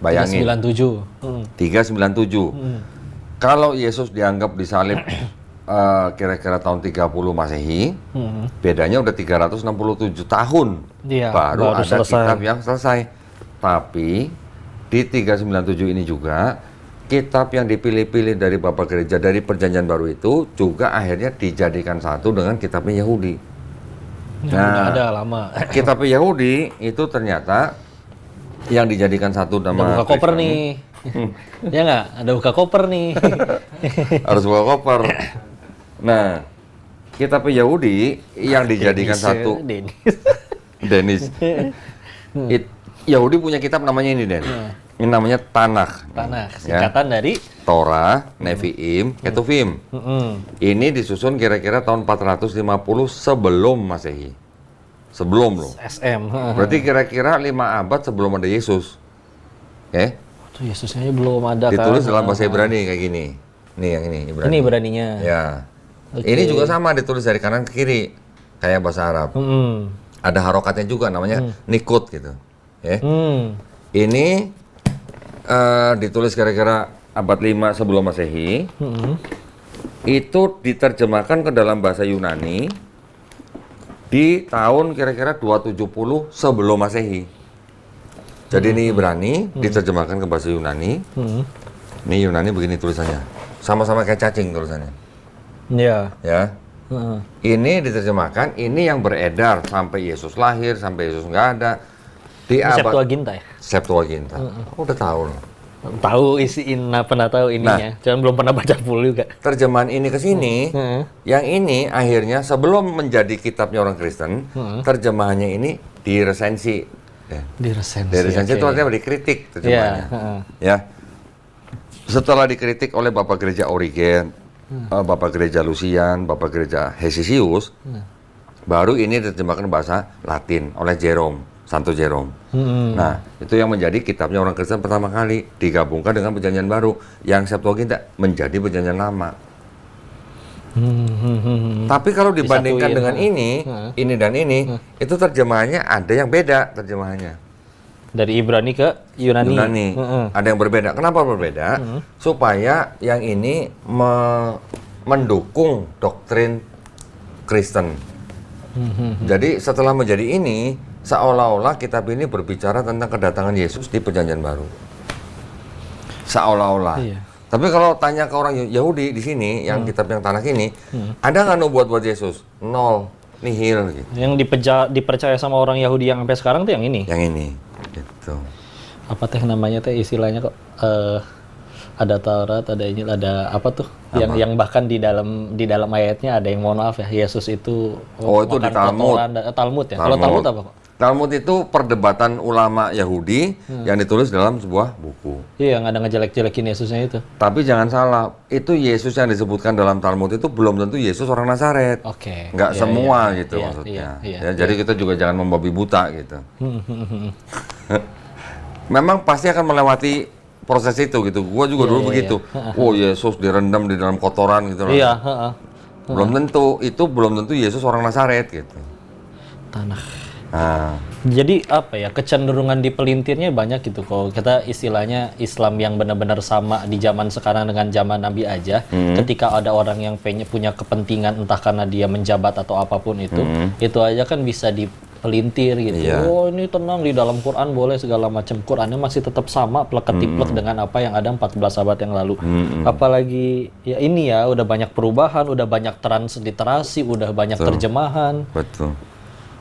Bayangin. 397. Kalau Yesus dianggap disalib kira-kira tahun 30 Masehi, bedanya udah 367 tahun. Iya, baru ada selesai. kitab yang selesai. Tapi di 397 ini juga kitab yang dipilih-pilih dari Bapak Gereja dari Perjanjian Baru itu juga akhirnya dijadikan satu dengan kitabnya Yahudi. Nah, ada lama. Kitab Yahudi itu ternyata yang dijadikan satu nama Ada buka koper nih. Ya nggak? Ada buka koper nih. Harus buka koper. Nah, kitab Yahudi yang dijadikan satu. Dennis. Yahudi punya kitab namanya ini, Den. Ini namanya Tanakh. Singkatan dari Torah, Nevi'im, Ketuvim. Ini disusun kira-kira tahun 450 sebelum Masehi. Sebelum loh. SM. Berarti kira-kira 5 abad sebelum ada Yesus. Oke? Tuh Yesusnya belum ada. Ditulis dalam bahasa Ibrani kayak gini. Nih yang ini Ibrani. Ini Ibraninya. Ya. Ini juga sama ditulis dari kanan ke kiri. Kayak bahasa Arab. Ada harokatnya juga namanya nikut gitu. Ya. Ini ditulis kira-kira abad 5 sebelum Masehi. Itu diterjemahkan ke dalam bahasa Yunani di tahun kira-kira 270 sebelum Masehi. Jadi ini Ibrani diterjemahkan ke bahasa Yunani. Ini Yunani begini tulisannya. Sama-sama kayak cacing tulisannya. Iya. Ya. Ini diterjemahkan, ini yang beredar sampai Yesus lahir, sampai Yesus nggak ada. Di abad Septuaginta ya? Septuaginta. Aku udah tahu loh. Tahu pernah tahu ininya. Cuman belum pernah baca full juga. Terjemahan ini ke sini, yang ini akhirnya sebelum menjadi kitabnya orang Kristen, terjemahannya ini diresensi. Ya. Diresensi itu artinya dikritik terjemahannya. Ya. Setelah dikritik oleh Bapak Gereja Origen, Bapak Gereja Lucian, Bapak Gereja Hesisius, baru ini diterjemahkan bahasa Latin oleh Santo Jerome. Nah, itu yang menjadi kitabnya orang Kristen pertama kali digabungkan dengan Perjanjian Baru yang Septuaginta menjadi Perjanjian Lama. Tapi kalau dibandingkan dengan ini dan ini, itu terjemahannya ada yang beda terjemahannya. Dari Ibrani ke Yunani. Ada yang berbeda. Kenapa berbeda? Supaya yang ini mendukung doktrin Kristen. Jadi setelah menjadi ini, seolah-olah kitab ini berbicara tentang kedatangan Yesus di Perjanjian Baru. Seolah-olah. Iya. Tapi kalau tanya ke orang Yahudi di sini, yang kitab yang Tanakh ini, ada nggak nubuat buat Yesus? Nol, nihil. Gitu. Yang dipercaya sama orang Yahudi yang sampai sekarang tuh yang ini? Yang ini, gitu. apa teh namanya teh istilahnya kok ada Taurat, ada Injil, ada apa tuh? Yang bahkan di dalam ayatnya ada yang mohon maaf ya, Yesus itu itu di makan Talmud. kotoran, Talmud ya. Kalau Talmud apa kok? Talmud itu perdebatan ulama Yahudi yang ditulis dalam sebuah buku. Iya, nggak ada ngejelek-jelekin Yesusnya itu. Tapi jangan salah, itu Yesus yang disebutkan dalam Talmud itu belum tentu Yesus orang Nazaret. Oke. Nggak Iya, semua iya, gitu iya, maksudnya. iya, Ya, jadi kita juga jangan membabi buta gitu. Memang pasti akan melewati proses itu gitu. Gua juga dulu begitu. Oh, Yesus direndam di dalam kotoran gitu. Iya, Belum tentu, itu belum tentu Yesus orang Nazaret gitu. tanah. Nah, Jadi apa ya, kecenderungan di pelintirnya banyak gitu. Kalau kita istilahnya Islam yang benar-benar sama di zaman sekarang dengan zaman Nabi aja, ketika ada orang yang punya kepentingan entah karena dia menjabat atau apapun itu aja kan bisa dipelintir gitu. Iya. Oh, ini tenang, di dalam Quran boleh segala macam. Qurannya masih tetap sama plek-ketiplek dengan apa yang ada 14 abad yang lalu. Apalagi ya ini ya udah banyak perubahan, udah banyak transliterasi, udah banyak terjemahan. betul.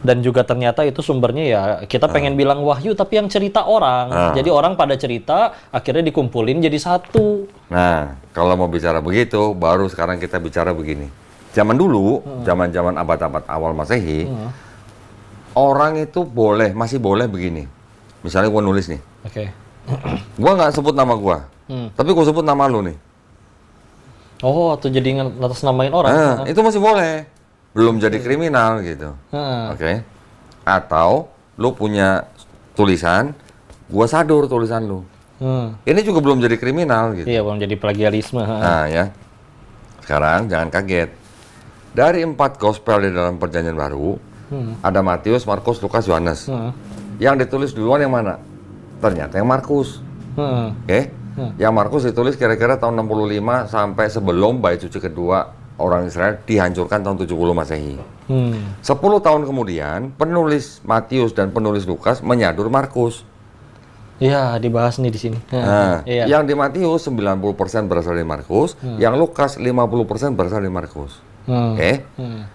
Dan juga ternyata itu sumbernya ya kita pengen bilang wahyu tapi yang cerita orang. Jadi orang pada cerita akhirnya dikumpulin jadi satu. Nah, kalau mau bicara begitu, baru sekarang kita bicara begini. Zaman dulu, zaman-zaman abad-abad awal Masehi, orang itu masih boleh begini. Misalnya gua nulis nih, Oke. gua nggak sebut nama gua, tapi gua sebut nama lu nih. Oh, atau jadi atas namain orang. Nah, itu masih boleh. Belum jadi kriminal gitu. Oke. Atau lu punya tulisan, gua sadur tulisan lu. Ini juga belum jadi kriminal gitu. Iya, belum jadi plagiarisme. Nah ya, sekarang jangan kaget. Dari 4 gospel di dalam Perjanjian Baru, ada Matius, Markus, Lukas, Yohanes. Yang ditulis duluan yang mana? Ternyata yang Markus. Oke. Yang Markus ditulis kira-kira tahun 65 sampai sebelum bait suci kedua orang Israel dihancurkan tahun 70 Masehi. 10 tahun kemudian, penulis Matius dan penulis Lukas menyadur Markus. Iya, dibahas nih di sini. Nah, Iya. yang di Matius 90% berasal dari Markus, yang Lukas 50% berasal dari Markus. Oke.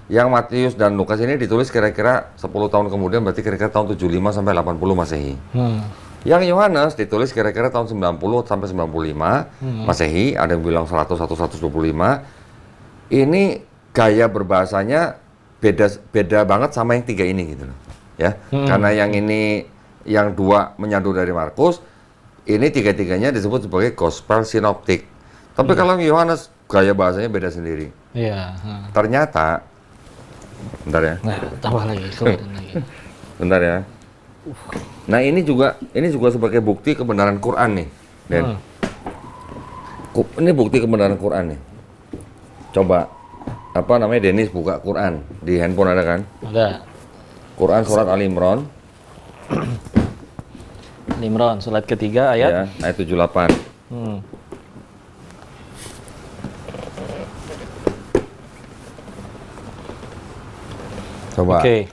Yang Matius dan Lukas ini ditulis kira-kira 10 tahun kemudian, berarti kira-kira tahun 75 sampai 80 Masehi. Yang Yohanes ditulis kira-kira tahun 90 sampai 95 Masehi, ada yang bilang 100 atau 125. Ini gaya berbahasanya beda banget sama yang 3 ini gitu loh. Ya. Karena yang ini yang 2 menyadur dari Markus, ini 3-tiganya disebut sebagai gospel sinoptik. Tapi kalau Yohanes gaya bahasanya beda sendiri. Iya. Ternyata bentar ya. Nah, tambah lagi, keluarin lagi. Bentar ya. Nah, ini juga sebagai bukti kebenaran Quran nih. Dan ini bukti kebenaran Quran nih. Coba apa namanya, Dennis buka Quran di handphone, ada kan? Ada. Quran surat Ali Imran. Imran surat ketiga ayat. Ya, ayat 78. Coba. Oke.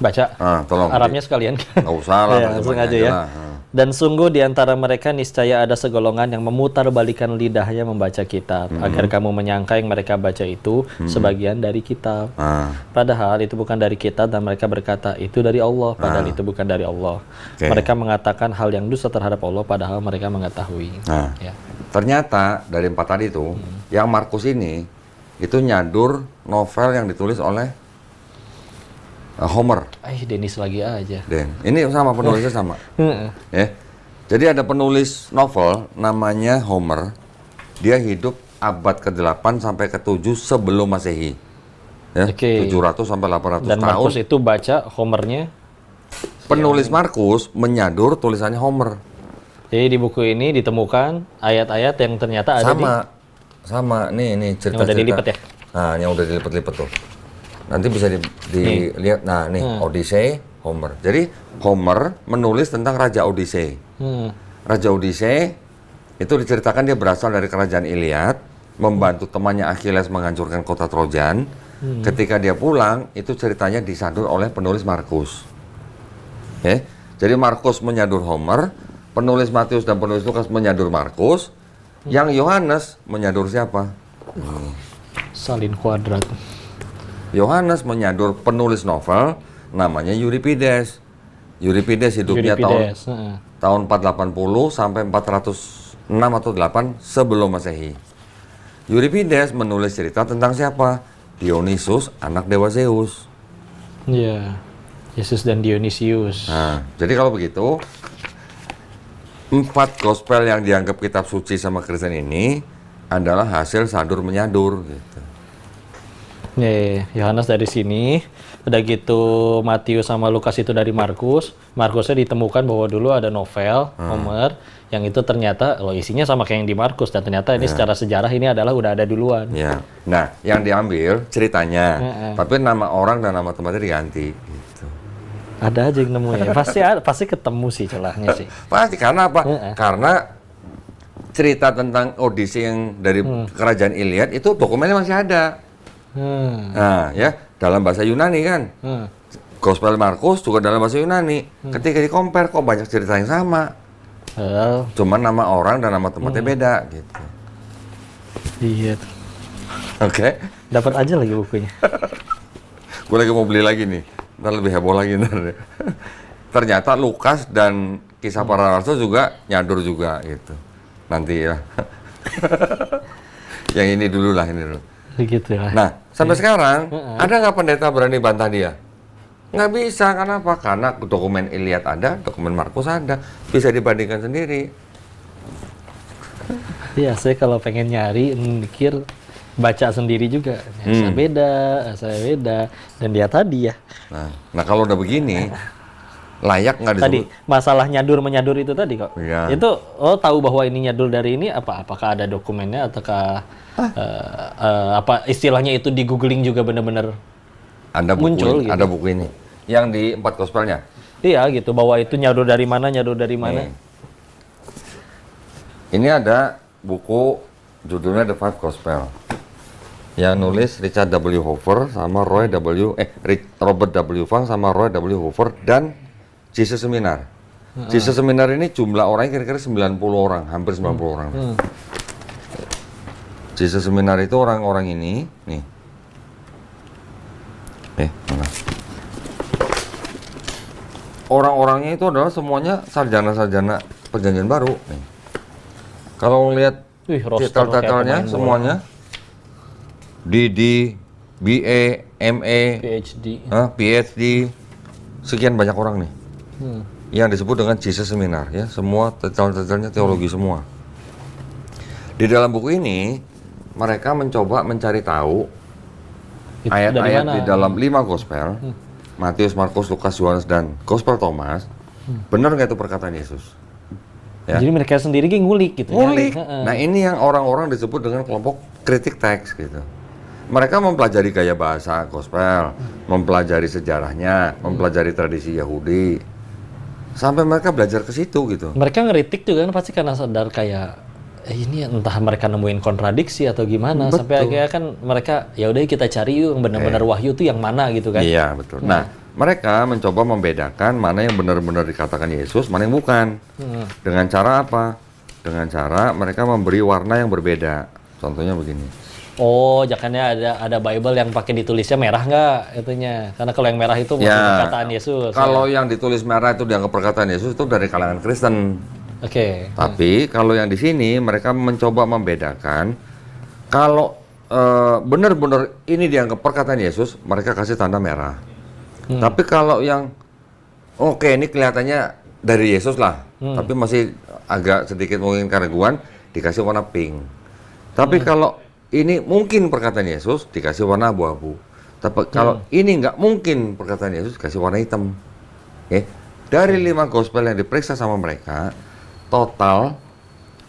Baca. Tolong. Arabnya sekalian. Nggak usah lah. Ya, langsung aja ya. Dan sungguh di antara mereka niscaya ada segolongan yang memutarbalikkan lidahnya membaca kitab, agar kamu menyangka yang mereka baca itu sebagian dari kitab. Padahal itu bukan dari kitab, dan mereka berkata itu dari Allah, padahal itu bukan dari Allah. Mereka mengatakan hal yang dusta terhadap Allah, padahal mereka mengetahui. Ya. Ternyata dari 4 tadi itu, yang Markus ini itu nyadur novel yang ditulis oleh Homer. Dennis lagi aja. Ini sama, penulisnya sama. Ya. Jadi ada penulis novel namanya Homer. Dia hidup abad ke-8 sampai ke-7 sebelum Masehi. Ya, 700 sampai 800 Dan tahun. Markus itu baca Homernya. Penulis Markus menyadur tulisannya Homer. Jadi di buku ini ditemukan ayat-ayat yang ternyata ada Sama. Nih cerita-cerita. Yang udah dilipat ya? Nah, yang udah dilipat-lipat tuh. Nanti bisa dilihat. Nah, nih Odyssey, Homer. Jadi Homer menulis tentang Raja Odyssey. Raja Odyssey itu diceritakan dia berasal dari kerajaan Iliad, membantu temannya Achilles menghancurkan kota Trojan. Ketika dia pulang, itu ceritanya disadur oleh penulis Markus. Jadi Markus menyadur Homer, penulis Matius dan penulis Lukas menyadur Markus. Yang Yohanes menyadur siapa? salin kuadrat. Yohanes menyadur penulis novel namanya Euripides. Euripides hidupnya Euripides. tahun 480 sampai 406 atau 8 sebelum Masehi. Euripides menulis cerita tentang siapa? Dionysus, anak dewa Zeus. Iya. Yesus dan Dionysius. Nah, jadi kalau begitu, 4 gospel yang dianggap kitab suci sama Kristen ini adalah hasil sadur menyadur gitu. Nih, Yohanes dari sini, udah gitu Matius sama Lukas itu dari Markus. Markusnya ditemukan bahwa dulu ada novel Homer yang itu ternyata isinya sama kayak yang di Markus, dan ternyata ini secara sejarah ini adalah udah ada duluan. Ya. Nah, yang diambil ceritanya, tapi nama orang dan nama tempatnya diganti gitu. Ada aja yang nemu ya. Pasti ketemu sih celahnya sih. Pasti karena apa? Karena cerita tentang Odyssey yang dari kerajaan Iliad itu dokumennya masih ada. Nah, ya dalam bahasa Yunani kan. Gospel Markus juga dalam bahasa Yunani. Ketika di-compare kok banyak cerita yang sama. Cuman nama orang dan nama tempatnya beda gitu. Iya. Oke. Dapat aja lagi bukunya. Gue lagi mau beli lagi nih. Ntar lebih heboh lagi ntar. Ternyata Lukas dan Kisah Para Rasul juga nyadur juga gitu. Nanti ya. Yang ini dulu lah, ini dulu. Begitu lah. Nah, sampai sekarang ada nggak pendeta berani bantah dia? Nggak bisa, kenapa? Karena dokumen Iliad ada, dokumen Markus ada, bisa dibandingkan sendiri. Iya, saya kalau pengen nyari, mikir, baca sendiri juga. Saya beda, dan dia tadi ya. Nah kalau udah begini, layak nggak disebut? Tadi masalah nyadur menyadur itu tadi kok. Iya. Itu tahu bahwa ini nyadur dari ini apakah ada dokumennya ataukah apa istilahnya itu di googling juga benar-benar ada buku muncul ini, gitu. ada buku ini yang di 4 gospelnya. Iya gitu, bahwa itu nyadur dari mana. Ini ada buku judulnya The Five Gospel. Yang nulis Richard W. Hoover sama Robert W. Funk sama Roy W. Hoover dan Jesus Seminar. Jesus Seminar ini jumlah orangnya kira-kira 90 orang, hampir 90 orang. Jesus Seminar itu orang-orang ini, nih. Mana? Orang-orangnya itu adalah semuanya sarjana-sarjana perjanjian baru. Nih. Kalau lihat titel-titelnya semuanya DD, BA, MA, PhD, sekian banyak orang nih. Yang disebut dengan Jesus Seminar ya, semua titel-titelnya teologi semua. Di dalam buku ini mereka mencoba mencari tahu ayat-ayat di dalam 5 gospel, Matius, Markus, Lukas, Yohanes, dan Gospel Thomas, benar nggak itu perkataan Yesus? Ya. Jadi mereka sendiri ngulik gitu. Ngulik. Nah ini yang orang-orang disebut dengan kelompok kritik teks gitu. Mereka mempelajari gaya bahasa gospel, mempelajari sejarahnya, mempelajari tradisi Yahudi, sampai mereka belajar ke situ gitu. Mereka ngeritik juga kan pasti karena sadar kayak ini entah mereka nemuin kontradiksi atau gimana. Betul. Sampai akhirnya kan mereka ya udah kita cari yuk yang benar-benar wahyu itu yang mana gitu kan. Iya betul. Nah mereka mencoba membedakan mana yang benar-benar dikatakan Yesus, mana yang bukan. Dengan cara apa? Dengan cara mereka memberi warna yang berbeda. Contohnya begini. Oh, jangannya ada Bible yang pakai ditulisnya merah nggak itunya? Karena kalau yang merah itu maksud perkataan Yesus. Kalau yang ditulis merah itu dianggap perkataan Yesus itu dari kalangan Kristen. Oke. Tapi kalau yang di sini mereka mencoba membedakan kalau benar-benar ini dianggap perkataan Yesus, mereka kasih tanda merah. Tapi kalau yang ini kelihatannya dari Yesus lah, tapi masih agak sedikit mungkin keraguan, dikasih warna pink. Tapi kalau ini mungkin perkataan Yesus, dikasih warna abu-abu. Tapi kalau ini nggak mungkin perkataan Yesus, dikasih warna hitam. Dari 5 gospel yang diperiksa sama mereka, total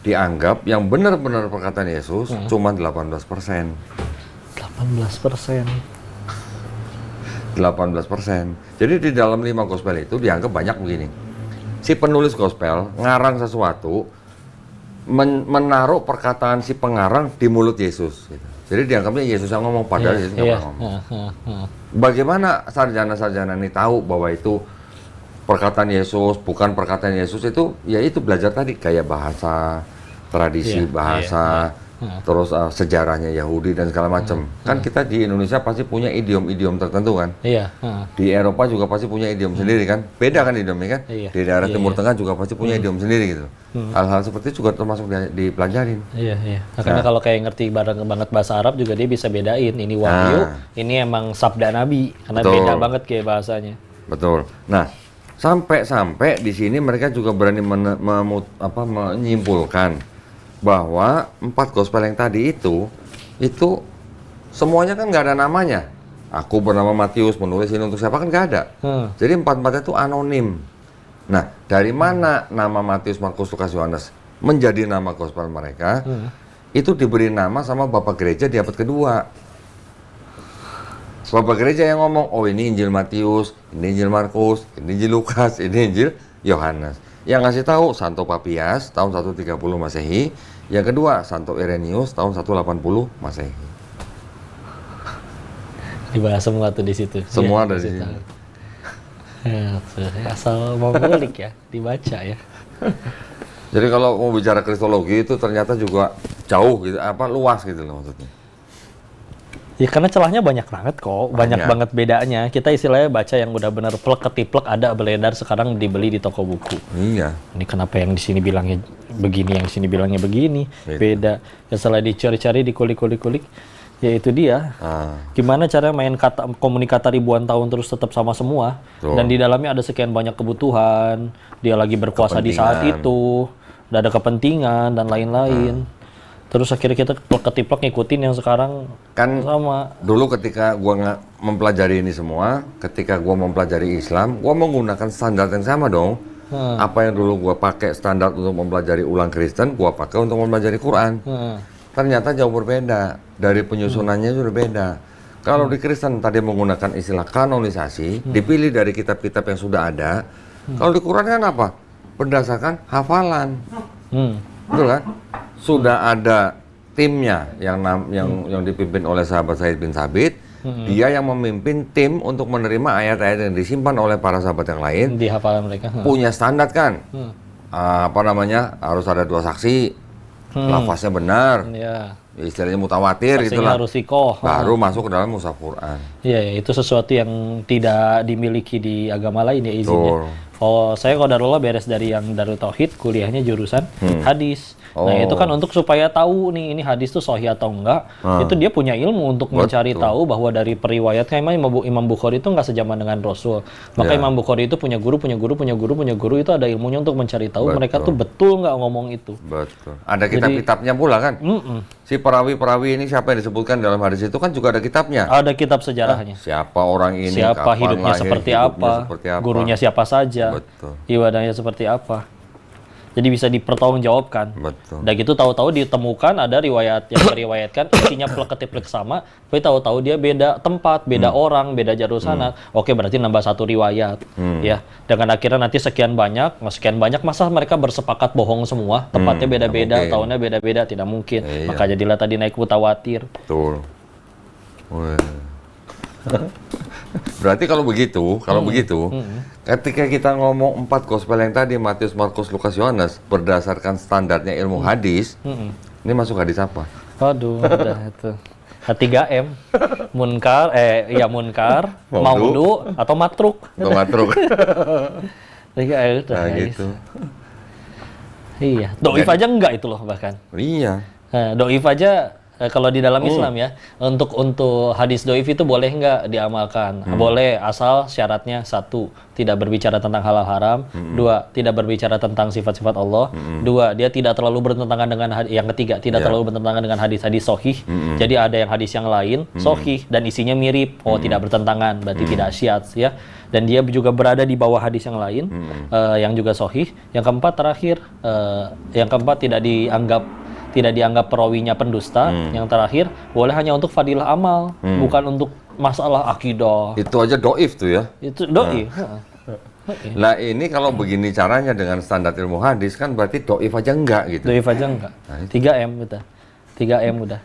dianggap yang benar-benar perkataan Yesus cuma 18%. 18%. 18%. Jadi di dalam 5 gospel itu dianggap banyak begini. Si penulis gospel ngarang sesuatu, menaruh perkataan si pengarang di mulut Yesus. Gitu. Jadi dianggapnya Yesus yang ngomong, padahal Yesus nggak ngomong. Bagaimana sarjana-sarjana ini tahu bahwa itu perkataan Yesus, bukan perkataan Yesus itu, ya itu belajar tadi, gaya bahasa, tradisi bahasa, terus sejarahnya Yahudi dan segala macam. Kan kita di Indonesia pasti punya idiom-idiom tertentu kan. Iya. Di Eropa juga pasti punya idiom sendiri kan. Beda kan idiomnya kan. Iya. Di daerah Timur Tengah juga pasti punya idiom sendiri gitu. Hal-hal seperti itu juga termasuk dipelajarin. Iya. Karena kalau kayak ngerti banget bahasa Arab juga dia bisa bedain. Ini wahyu, ini emang sabda Nabi. Karena Betul. beda banget kayak bahasanya. Betul. Nah, sampai di sini mereka juga berani menyimpulkan bahwa 4 gospel yang tadi itu semuanya kan nggak ada namanya. Aku bernama Matius menulis ini untuk siapa kan nggak ada. Jadi 4-4 itu anonim. Nah, dari mana nama Matius, Markus, Lukas, Yohanes menjadi nama gospel mereka? Itu diberi nama sama Bapak Gereja di abad kedua. Bapak Gereja yang ngomong, oh ini Injil Matius, ini Injil Markus, ini Injil Lukas, ini Injil Yohanes. Yang ngasih tahu Santo Papias tahun 130 Masehi, yang kedua Santo Irenaeus tahun 180 Masehi. Dibahas semua tuh di situ. Semua Ya, dari sini. Asal mau ngulik ya, dibaca ya. Jadi kalau mau bicara kristologi itu ternyata juga jauh gitu, luas gitu loh maksudnya. Ya karena celahnya banyak banget kok, banyak banget bedanya. Kita istilahnya baca yang udah bener plek ketiplek ada beredar sekarang dibeli di toko buku. Iya. Ini kenapa yang di sini bilangnya begini, yang di sini bilangnya begini, beda. Ya setelah dicari-cari, dikulik-kulik, ya itu dia. Gimana cara main komunikata ribuan tahun terus tetap sama semua, dan di dalamnya ada sekian banyak kebutuhan, dia lagi berkuasa di saat itu, udah ada kepentingan dan lain-lain. Terus akhirnya kita ketiplek ngikutin yang sekarang kan sama. Dulu ketika gua mempelajari ini semua, ketika gua mempelajari Islam, gua menggunakan standar yang sama dong. Apa yang dulu gua pakai standar untuk mempelajari ulang Kristen, gua pakai untuk mempelajari Quran. Ternyata jauh berbeda. Dari penyusunannya itu berbeda. Kalau di Kristen tadi menggunakan istilah kanonisasi, dipilih dari kitab-kitab yang sudah ada. Kalau di Quran kan apa? Berdasarkan hafalan. Betul kan? Sudah ada timnya yang dipimpin oleh sahabat Said bin Sabit. Dia yang memimpin tim untuk menerima ayat-ayat yang disimpan oleh para sahabat yang lain. Di hafalan mereka. Punya standar kan? Harus ada 2 saksi, lafaznya benar, istilahnya mutawatir gitu lah. Harus sikoh. Baru masuk ke dalam mushaf Quran. Iya, itu sesuatu yang tidak dimiliki di agama lain ya izinnya. Saya qadarullah beres dari yang Darut Tauhid, kuliahnya jurusan hadis. Nah itu kan untuk supaya tahu nih ini hadis tuh sahih atau enggak, itu dia punya ilmu untuk mencari tahu bahwa dari periwayatnya Imam Bukhari itu nggak sejaman dengan Rasul. Maka Imam Bukhari itu punya guru itu ada ilmunya untuk mencari tahu mereka tuh betul nggak ngomong itu. Betul. Ada kitab-kitabnya pula kan. Si perawi-perawi ini siapa yang disebutkan dalam hadis itu kan juga ada kitabnya. Ada kitab sejarahnya. Siapa orang ini, siapa hidupnya seperti apa, gurunya siapa saja, ibadahnya seperti apa. Jadi bisa dipertanggungjawabkan. Betul. Dan gitu tahu-tahu ditemukan ada riwayat yang meriwayatkan isinya plek-ketiplek sama, tapi tahu-tahu dia beda tempat, beda orang, beda jalur sana. Oke, berarti nambah 1 riwayat. Ya, dengan akhirnya nanti sekian banyak masa mereka bersepakat bohong semua, tempatnya beda-beda, tahunnya beda-beda, tidak mungkin. Maka jadilah tadi naik mutawatir. Betul. Berarti kalau begitu, ketika kita ngomong 4 gospel yang tadi, Matius, Markus, Lukas, Yohanes, berdasarkan standarnya ilmu hadis, ini masuk hadis apa? Waduh, udah itu. 3M. Munkar, Maudu, atau Matruk. Atau Matruk. 3M udah. Nah, gitu. Iya, doif aja enggak itu loh bahkan. Iya. Doif aja kalau di dalam Islam ya, untuk hadis doif itu boleh nggak diamalkan? Boleh, asal syaratnya 1, tidak berbicara tentang halal haram. 2, tidak berbicara tentang sifat-sifat Allah. 2, dia tidak terlalu bertentangan dengan yang ketiga, tidak terlalu bertentangan dengan hadis-hadis sahih. Jadi ada yang hadis yang lain sahih dan isinya mirip, tidak bertentangan, berarti tidak syadz ya. Dan dia juga berada di bawah hadis yang lain yang juga sahih. Yang keempat terakhir, tidak dianggap perawinya pendusta. Yang terakhir, boleh hanya untuk fadilah amal, bukan untuk masalah akidah. Itu aja doif tuh ya? Itu doif. Nah ini kalau begini caranya dengan standar ilmu hadis kan berarti doif aja enggak gitu? Doif aja enggak. 3M udah. 3M udah.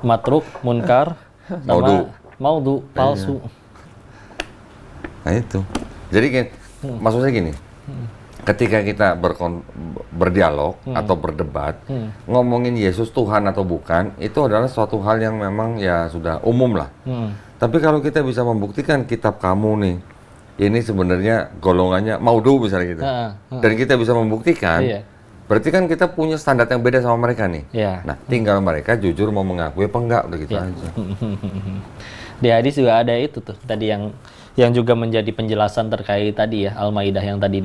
Matruk, munkar, sama maudu, palsu. Nah itu. Jadi maksudnya gini, ketika kita berdialog atau berdebat, ngomongin Yesus Tuhan atau bukan, itu adalah suatu hal yang memang ya sudah umum lah. Tapi kalau kita bisa membuktikan kitab kamu nih, ini sebenarnya golongannya Maudu misalnya gitu, dan kita bisa membuktikan, berarti kan kita punya standar yang beda sama mereka nih. Nah, tinggal mereka jujur mau mengakui apa enggak, udah gitu aja. Di hadis juga ada itu tuh, tadi yang juga menjadi penjelasan terkait tadi ya, Al-Maidah yang tadi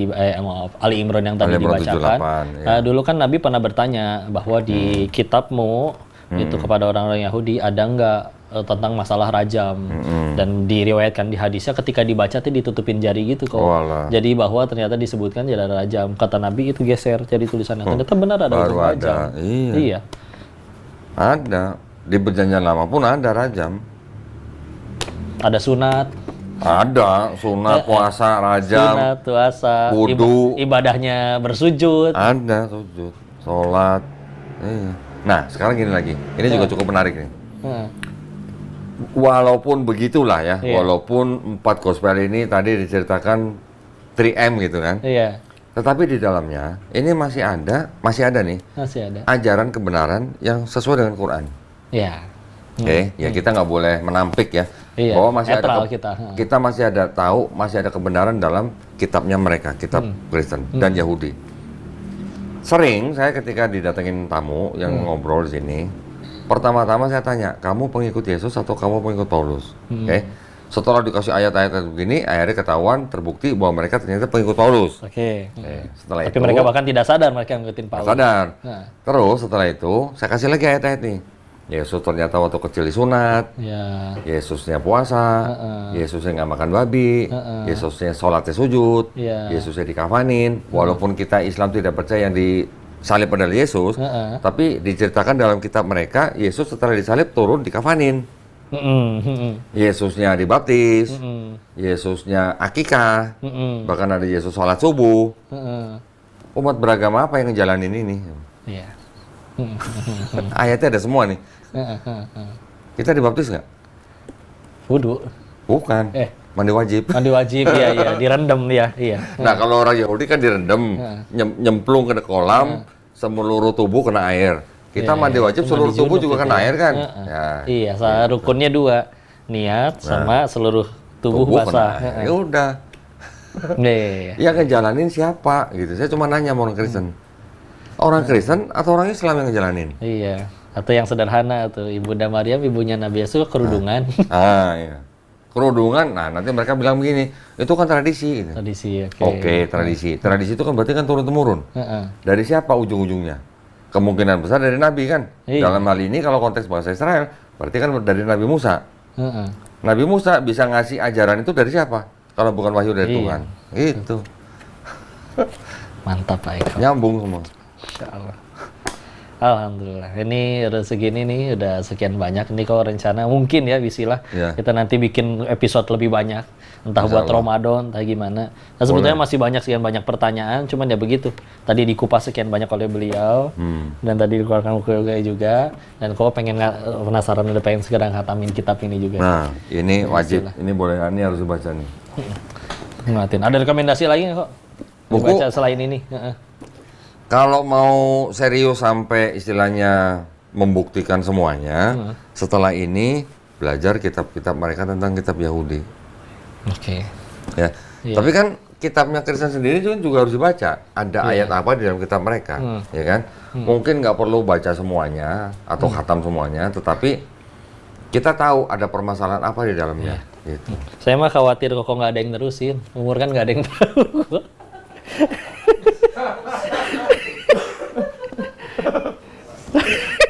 Ali Imran yang tadi dibacakan. 78, dulu kan Nabi pernah bertanya bahwa di kitabmu itu kepada orang-orang Yahudi ada enggak tentang masalah rajam, dan diriwayatkan di hadisnya ketika dibaca tuh ditutupin jari gitu kok. Jadi bahwa ternyata disebutkan jadi rajam. Kata Nabi itu geser jadi tulisannya. Ternyata benar ada rajam. Iya. Ada di perjanjian lama pun ada rajam. Ada sunat. Ada sunat, puasa, rajam. Sunat, puasa, wudu, ibadahnya bersujud. Ada sujud, sholat. Iya. Nah sekarang gini lagi. Ini juga cukup menarik nih. Walaupun begitulah ya, walaupun 4 gospel ini tadi diceritakan 3M gitu kan, tetapi di dalamnya ini masih ada nih ajaran kebenaran yang sesuai dengan Quran. Oke, ya kita nggak boleh menampik ya, bahwa masih ada kita masih ada tahu, masih ada kebenaran dalam kitabnya mereka, kitab Kristen dan Yahudi. Sering saya ketika didatengin tamu yang ngobrol di sini, pertama-tama saya tanya, kamu pengikut Yesus atau kamu pengikut Paulus? Oke. Setelah dikasih ayat-ayat begini, akhirnya ketahuan, terbukti bahwa mereka ternyata pengikut Paulus. Setelah Tapi mereka bahkan tidak sadar mereka ngikutin Paulus. Sadar. Terus setelah itu, saya kasih lagi ayat-ayat nih. Yesus ternyata waktu kecil disunat, Yesusnya puasa, Yesusnya nggak makan babi, Yesusnya sholatnya sujud, Yesusnya dikafanin. Walaupun kita Islam tidak percaya yang disalib adalah Yesus, tapi diceritakan dalam kitab mereka, Yesus setelah disalib turun dikafanin. Yesusnya dibaptis, Yesusnya akikah, bahkan ada Yesus sholat subuh. Umat beragama apa yang ngejalanin ini? Ayatnya ada semua nih. Kita dibaptis nggak? Wudu. Bukan. Mandi wajib. Mandi wajib, iya, direndam ya, iya. Nah kalau orang Yahudi kan direndam, nyemplung ke kolam, seluruh tubuh kena air. Kita mandi wajib, seluruh tubuh juga kena air kan? Iya, rukunnya 2, niat sama seluruh tubuh basah. Ya udah. Ya ngejalanin siapa gitu? Saya cuma nanya sama orang Kristen. Orang Kristen atau orang Islam yang ngejalanin? Iya. Atau yang sederhana tuh, Ibunda Maryam, ibunya Nabi Yesus kerudungan. Iya. Kerudungan, nah nanti mereka bilang begini, itu kan tradisi. Gitu. Tradisi, Oke, tradisi. Tradisi itu kan berarti kan turun-temurun. Dari siapa ujung-ujungnya? Kemungkinan besar dari Nabi kan. Dalam hal ini kalau konteks bangsa Israel, berarti kan dari Nabi Musa. Nabi Musa bisa ngasih ajaran itu dari siapa? Kalau bukan wahyu dari Tuhan. Itu. Mantap Pak Eko. Nyambung semua. Insya Allah. Alhamdulillah. Ini udah segini nih, udah sekian banyak. Ini kalau rencana mungkin ya bisilah kita nanti bikin episode lebih banyak. Entah buat Ramadan, entah gimana. Nah sebetulnya masih sekian banyak pertanyaan, cuman ya begitu. Tadi dikupas sekian banyak oleh beliau, dan tadi dikeluarkan buku juga. Dan kalau pengen penasaran, udah pengen segera ngatamin kitab ini juga. Nah, ini wajib. Ini boleh, ini harus dibaca nih. Ngeliatin. Ada rekomendasi lagi nggak kok? Buku dibaca selain ini? Kalau mau serius sampai istilahnya membuktikan semuanya, setelah ini belajar kitab-kitab mereka tentang kitab Yahudi. Ya. Tapi kan kitabnya Kristen sendiri juga harus dibaca. Ada ayat apa di dalam kitab mereka, ya kan? Mungkin nggak perlu baca semuanya atau khatam semuanya, tetapi kita tahu ada permasalahan apa di dalamnya. Gitu. Saya mah khawatir kok nggak ada yang nerusin. Umur kan nggak ada yang tahu.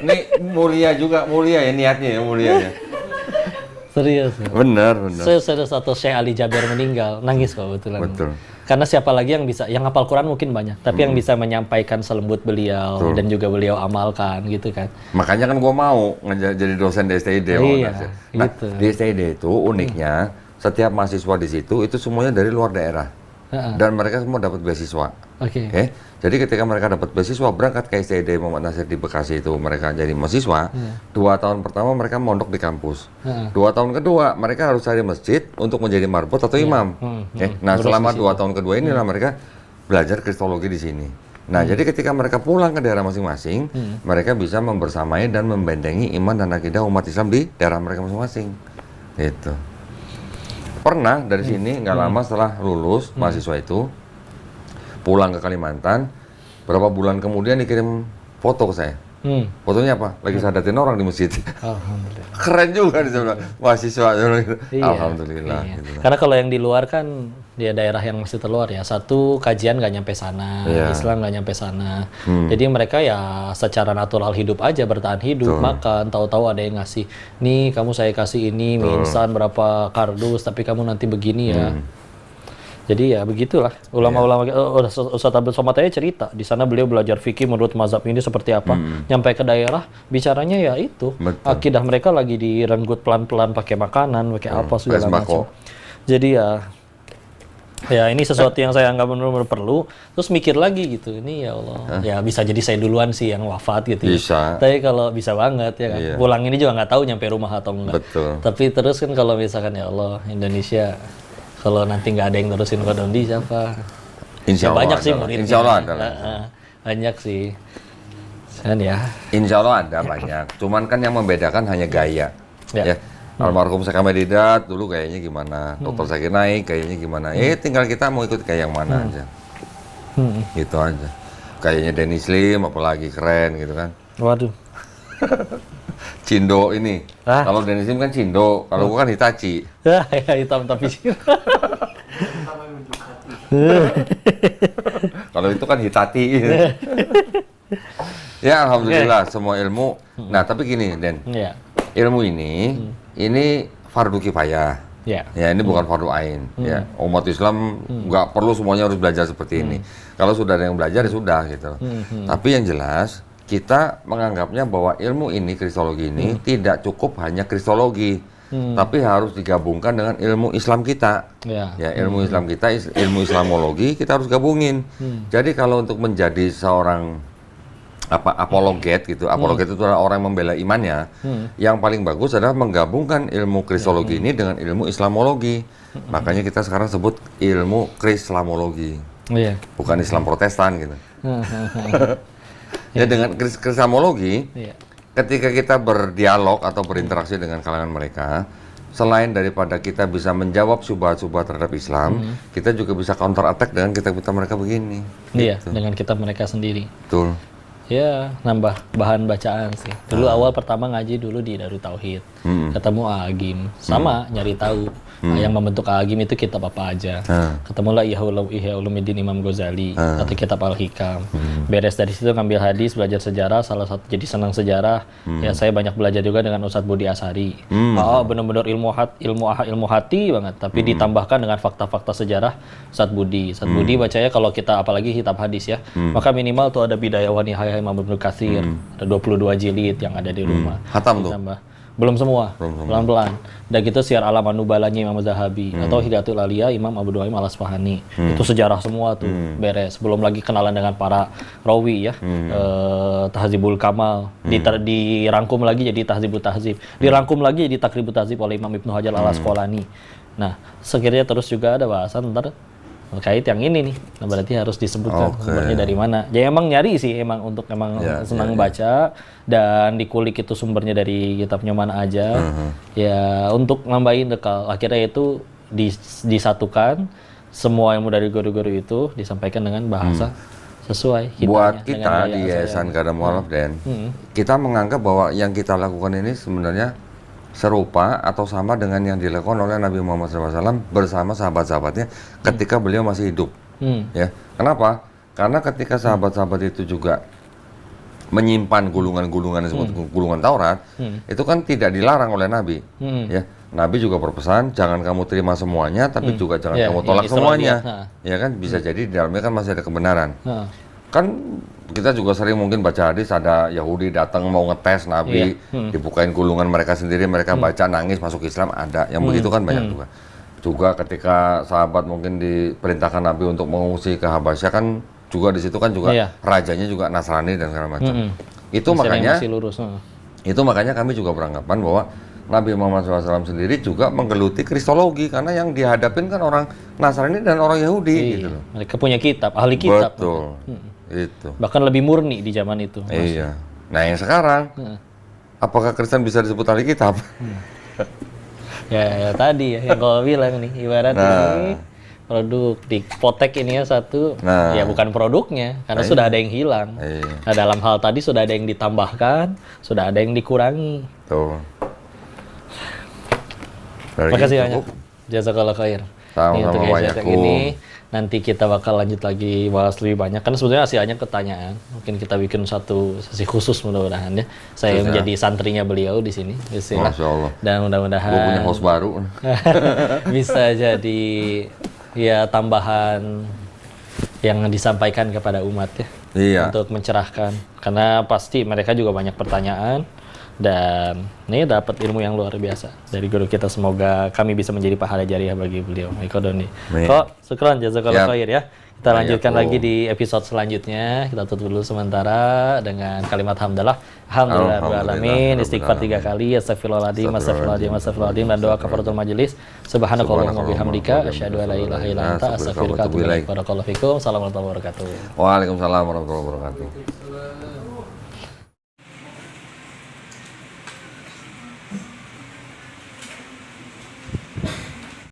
Ini mulia juga, mulia ya niatnya ya, mulia ya. Serius. Benar. Saya ada satu Syekh Ali Jaber meninggal, nangis kok betulan. Betul. Karena siapa lagi yang bisa, yang hafal Quran mungkin banyak, tapi yang bisa menyampaikan selembut beliau dan juga beliau amalkan gitu kan. Makanya kan gua mau jadi dosen di STID. Nah, gitu. Di STID itu uniknya setiap mahasiswa di situ itu semuanya dari luar daerah. Dan mereka semua dapat beasiswa. Oke. Jadi ketika mereka dapat beasiswa berangkat ke STID Muhammad Nasir di Bekasi itu mereka jadi mahasiswa. 2 tahun pertama mereka mondok di kampus. 2 tahun kedua mereka harus cari masjid untuk menjadi marbot atau imam. Nah selama 2 tahun kedua inilah mereka belajar kristologi di sini. Nah, jadi ketika mereka pulang ke daerah masing-masing, mereka bisa membersamai dan membentengi iman dan akidah umat Islam di daerah mereka masing-masing. Gitu. Pernah dari sini nggak lama setelah lulus mahasiswa itu pulang ke Kalimantan, berapa bulan kemudian dikirim foto ke saya. Fotonya apa? Lagi sadatin orang di masjid. Alhamdulillah. Keren juga di sana mahasiswa. Iya, Alhamdulillah. iya. Gitu. Karena kalau yang di luar kan dia daerah yang masih terluar ya. Satu, kajian nggak nyampe sana, Iya. Islam nggak nyampe sana. Jadi mereka ya secara natural hidup aja, bertahan hidup, makan. Tahu-tahu ada yang ngasih, nih kamu saya kasih ini, mie instan berapa kardus, tapi kamu nanti begini ya. Jadi ya begitulah ulama-ulama. Ustaz Abdul Somad aja cerita di sana beliau belajar fikih menurut mazhab ini seperti apa. Nyampe ke daerah bicaranya ya itu. Betul. Akidah mereka lagi direnggut pelan-pelan pakai makanan, pakai apa segala macam. Jadi ya ini sesuatu yang saya anggap benar-benar perlu. Terus mikir lagi gitu. Ini ya Allah. Ya bisa jadi saya duluan sih yang wafat gitu. Bisa. Tapi kalau bisa banget ya kan. Iya. Pulang ini juga nggak tahu nyampe rumah atau enggak. Betul. Tapi terus kan kalau misalkan ya Allah Indonesia, kalau nanti nggak ada yang nerusin Qadondi siapa? Insya Allah banyak sih adalah. muridnya. Insya Allah adalah. Banyak sih. Kan ya. Insya Allah ada banyak. Cuman kan yang membedakan hanya gaya. Ya. Ya. Almarhum Syekh Ahmad Didat dulu kayaknya gimana, Dr. Zakir Naik kayaknya gimana. Tinggal kita mau ikut kayak yang mana aja. Gitu aja. Kayaknya Denny Slim apalagi keren gitu kan. Waduh. Cindo ini. Ah. Kalau Denny Slim kan Cindo, kalau gua kan Hitachi. Ya, hitam tapi sih. Kalau itu kan Hitati. Ya alhamdulillah semua ilmu. Nah, tapi gini, Den. Ya. Ilmu ini fardu kifayah. Ya. Ya, ini bukan fardu ain. Ya, umat Islam nggak perlu semuanya harus belajar seperti ini. Kalau sudah ada yang belajar ya sudah gitu. Tapi yang jelas kita menganggapnya bahwa ilmu ini, kristologi ini tidak cukup hanya kristologi, tapi harus digabungkan dengan ilmu Islam kita. Ya. Ya, ilmu Islam kita, ilmu Islamologi kita harus gabungin. Jadi kalau untuk menjadi seorang apologet gitu, apologet itu adalah orang yang membela imannya. Yang paling bagus adalah menggabungkan ilmu kristologi ini dengan ilmu Islamologi. Makanya kita sekarang sebut ilmu Krislamologi, Iya. bukan Islam Protestan gitu. Ya, dengan Krislamologi, Iya. ketika kita berdialog atau berinteraksi dengan kalangan mereka, selain daripada kita bisa menjawab subhat-subhat terhadap Islam, kita juga bisa counter attack dengan kitab-kitab mereka begini. Iya, dengan kitab mereka sendiri. Betul. Ya, nambah bahan bacaan sih. Dulu awal pertama ngaji dulu di Darut Tauhid. Ketemu Agim. Sama nyari tahu. Yang membentuk Agim itu kitab apa aja. Ketemulah Ihya Ulumuddin Imam Ghazali atau kitab Al-Hikam. Beres dari situ ngambil hadis, belajar sejarah, salah satu jadi senang sejarah. Ya, saya banyak belajar juga dengan Ustadz Budi Asari. Benar-benar ilmu hati banget, tapi ditambahkan dengan fakta-fakta sejarah Ustadz Budi. Ustadz Budi bacanya kalau kita apalagi kitab hadis ya, maka minimal tuh ada Bidayah wa Nihayah Imam Ibnu Katsir, ada 22 jilid yang ada di rumah. Khatam tuh? Belum semua, pelan-pelan. Dan gitu Syiar Alam An-Nubalanya Imam Zahabi, atau Hidayatul Aliyah Imam Abu Nuaim Al-Asfahani. Itu sejarah semua tuh, beres. Belum lagi kenalan dengan para rawi ya, Tahzibul Kamal, dirangkum lagi jadi Tahzibul Tahzib, dirangkum lagi jadi Takribut Tahzib oleh Imam Ibnu Hajar Al-Asqalani. Nah, sekiranya terus juga ada bahasan ntar terkait yang ini nih, nah berarti harus disebutkan sumbernya dari mana. Ya emang nyari sih, emang senang baca dan dikulik itu sumbernya dari kitabnya mana aja. Ya untuk nambahin dekal, akhirnya itu disatukan semua ilmu dari guru-guru itu disampaikan dengan bahasa sesuai. Buat kita di Yayasan Kadam Mu'alaf, Den, kita menganggap bahwa yang kita lakukan ini sebenarnya serupa atau sama dengan yang dilakukan oleh Nabi Muhammad SAW bersama sahabat-sahabatnya ketika beliau masih hidup. Ya, kenapa? Karena ketika sahabat-sahabat itu juga menyimpan gulungan-gulungan disebut gulungan Taurat, itu kan tidak dilarang oleh Nabi. Ya, Nabi juga berpesan jangan kamu terima semuanya, tapi juga jangan kamu tolak semuanya. Ya kan, bisa jadi di dalamnya kan masih ada kebenaran. Kan kita juga sering mungkin baca hadis ada Yahudi datang mau ngetes Nabi, dibukain gulungan mereka sendiri, mereka baca nangis masuk Islam, ada yang begitu kan banyak juga. Juga ketika sahabat mungkin diperintahkan Nabi untuk mengungsi ke Habasyah kan juga di situ kan juga rajanya juga Nasrani dan segala macam. Itu makanya itu makanya kami juga beranggapan bahwa Nabi Muhammad SAW sendiri juga menggeluti kristologi karena yang dihadapin kan orang Nasrani dan orang Yahudi gitu loh. Mereka punya kitab, ahli kitab. Betul. Itu. Bahkan lebih murni di zaman itu. Iya. Nah, yang sekarang apakah Kristen bisa disebut ahli kitab? Ya tadi ya yang kau bilang nih, ibarat ini produk dipotek ini ya satu, ya bukan produknya karena sudah ada yang hilang. Nah, dalam hal tadi sudah ada yang ditambahkan, sudah ada yang dikurangi. Tuh. Makasih banyak. Jazakallah khair. Ini untuk guys yang ini nanti kita bakal lanjut lagi bahas lebih banyak. Karena sebetulnya masih banyak pertanyaan. Mungkin kita bikin satu sesi khusus mudah-mudahan ya. Saya menjadi santrinya beliau di sini. Masya Allah. Dan mudah-mudahan gue punya host baru. bisa jadi ya tambahan yang disampaikan kepada umat ya. Iya. Untuk mencerahkan. Karena pasti mereka juga banyak pertanyaan. Dan ini dapat ilmu yang luar biasa dari guru kita. Semoga kami bisa menjadi pahala jariah bagi beliau. Eko Doni. Kok syukran jazakallahu khair ya. Kita lanjutkan lagi di episode selanjutnya. Kita tutup dulu sementara dengan kalimat hamdalah. Alhamdulillahirrahmanirrahim. Istighfar 3 kali. Astagfirullahaladzim, astagfirullahaladzim, astagfirullahaladzim. Dan doa kafaratul majelis. Subhanakallahumma bihamdika. Asyhadu an la ilaha illa anta. Astaghfiruka wa atubu ilaik. Barakallahu fikum. Assalamualaikum warahmatullahi wabarakatuh. Waalaikumsalam warahmatullahi wabarakatuh.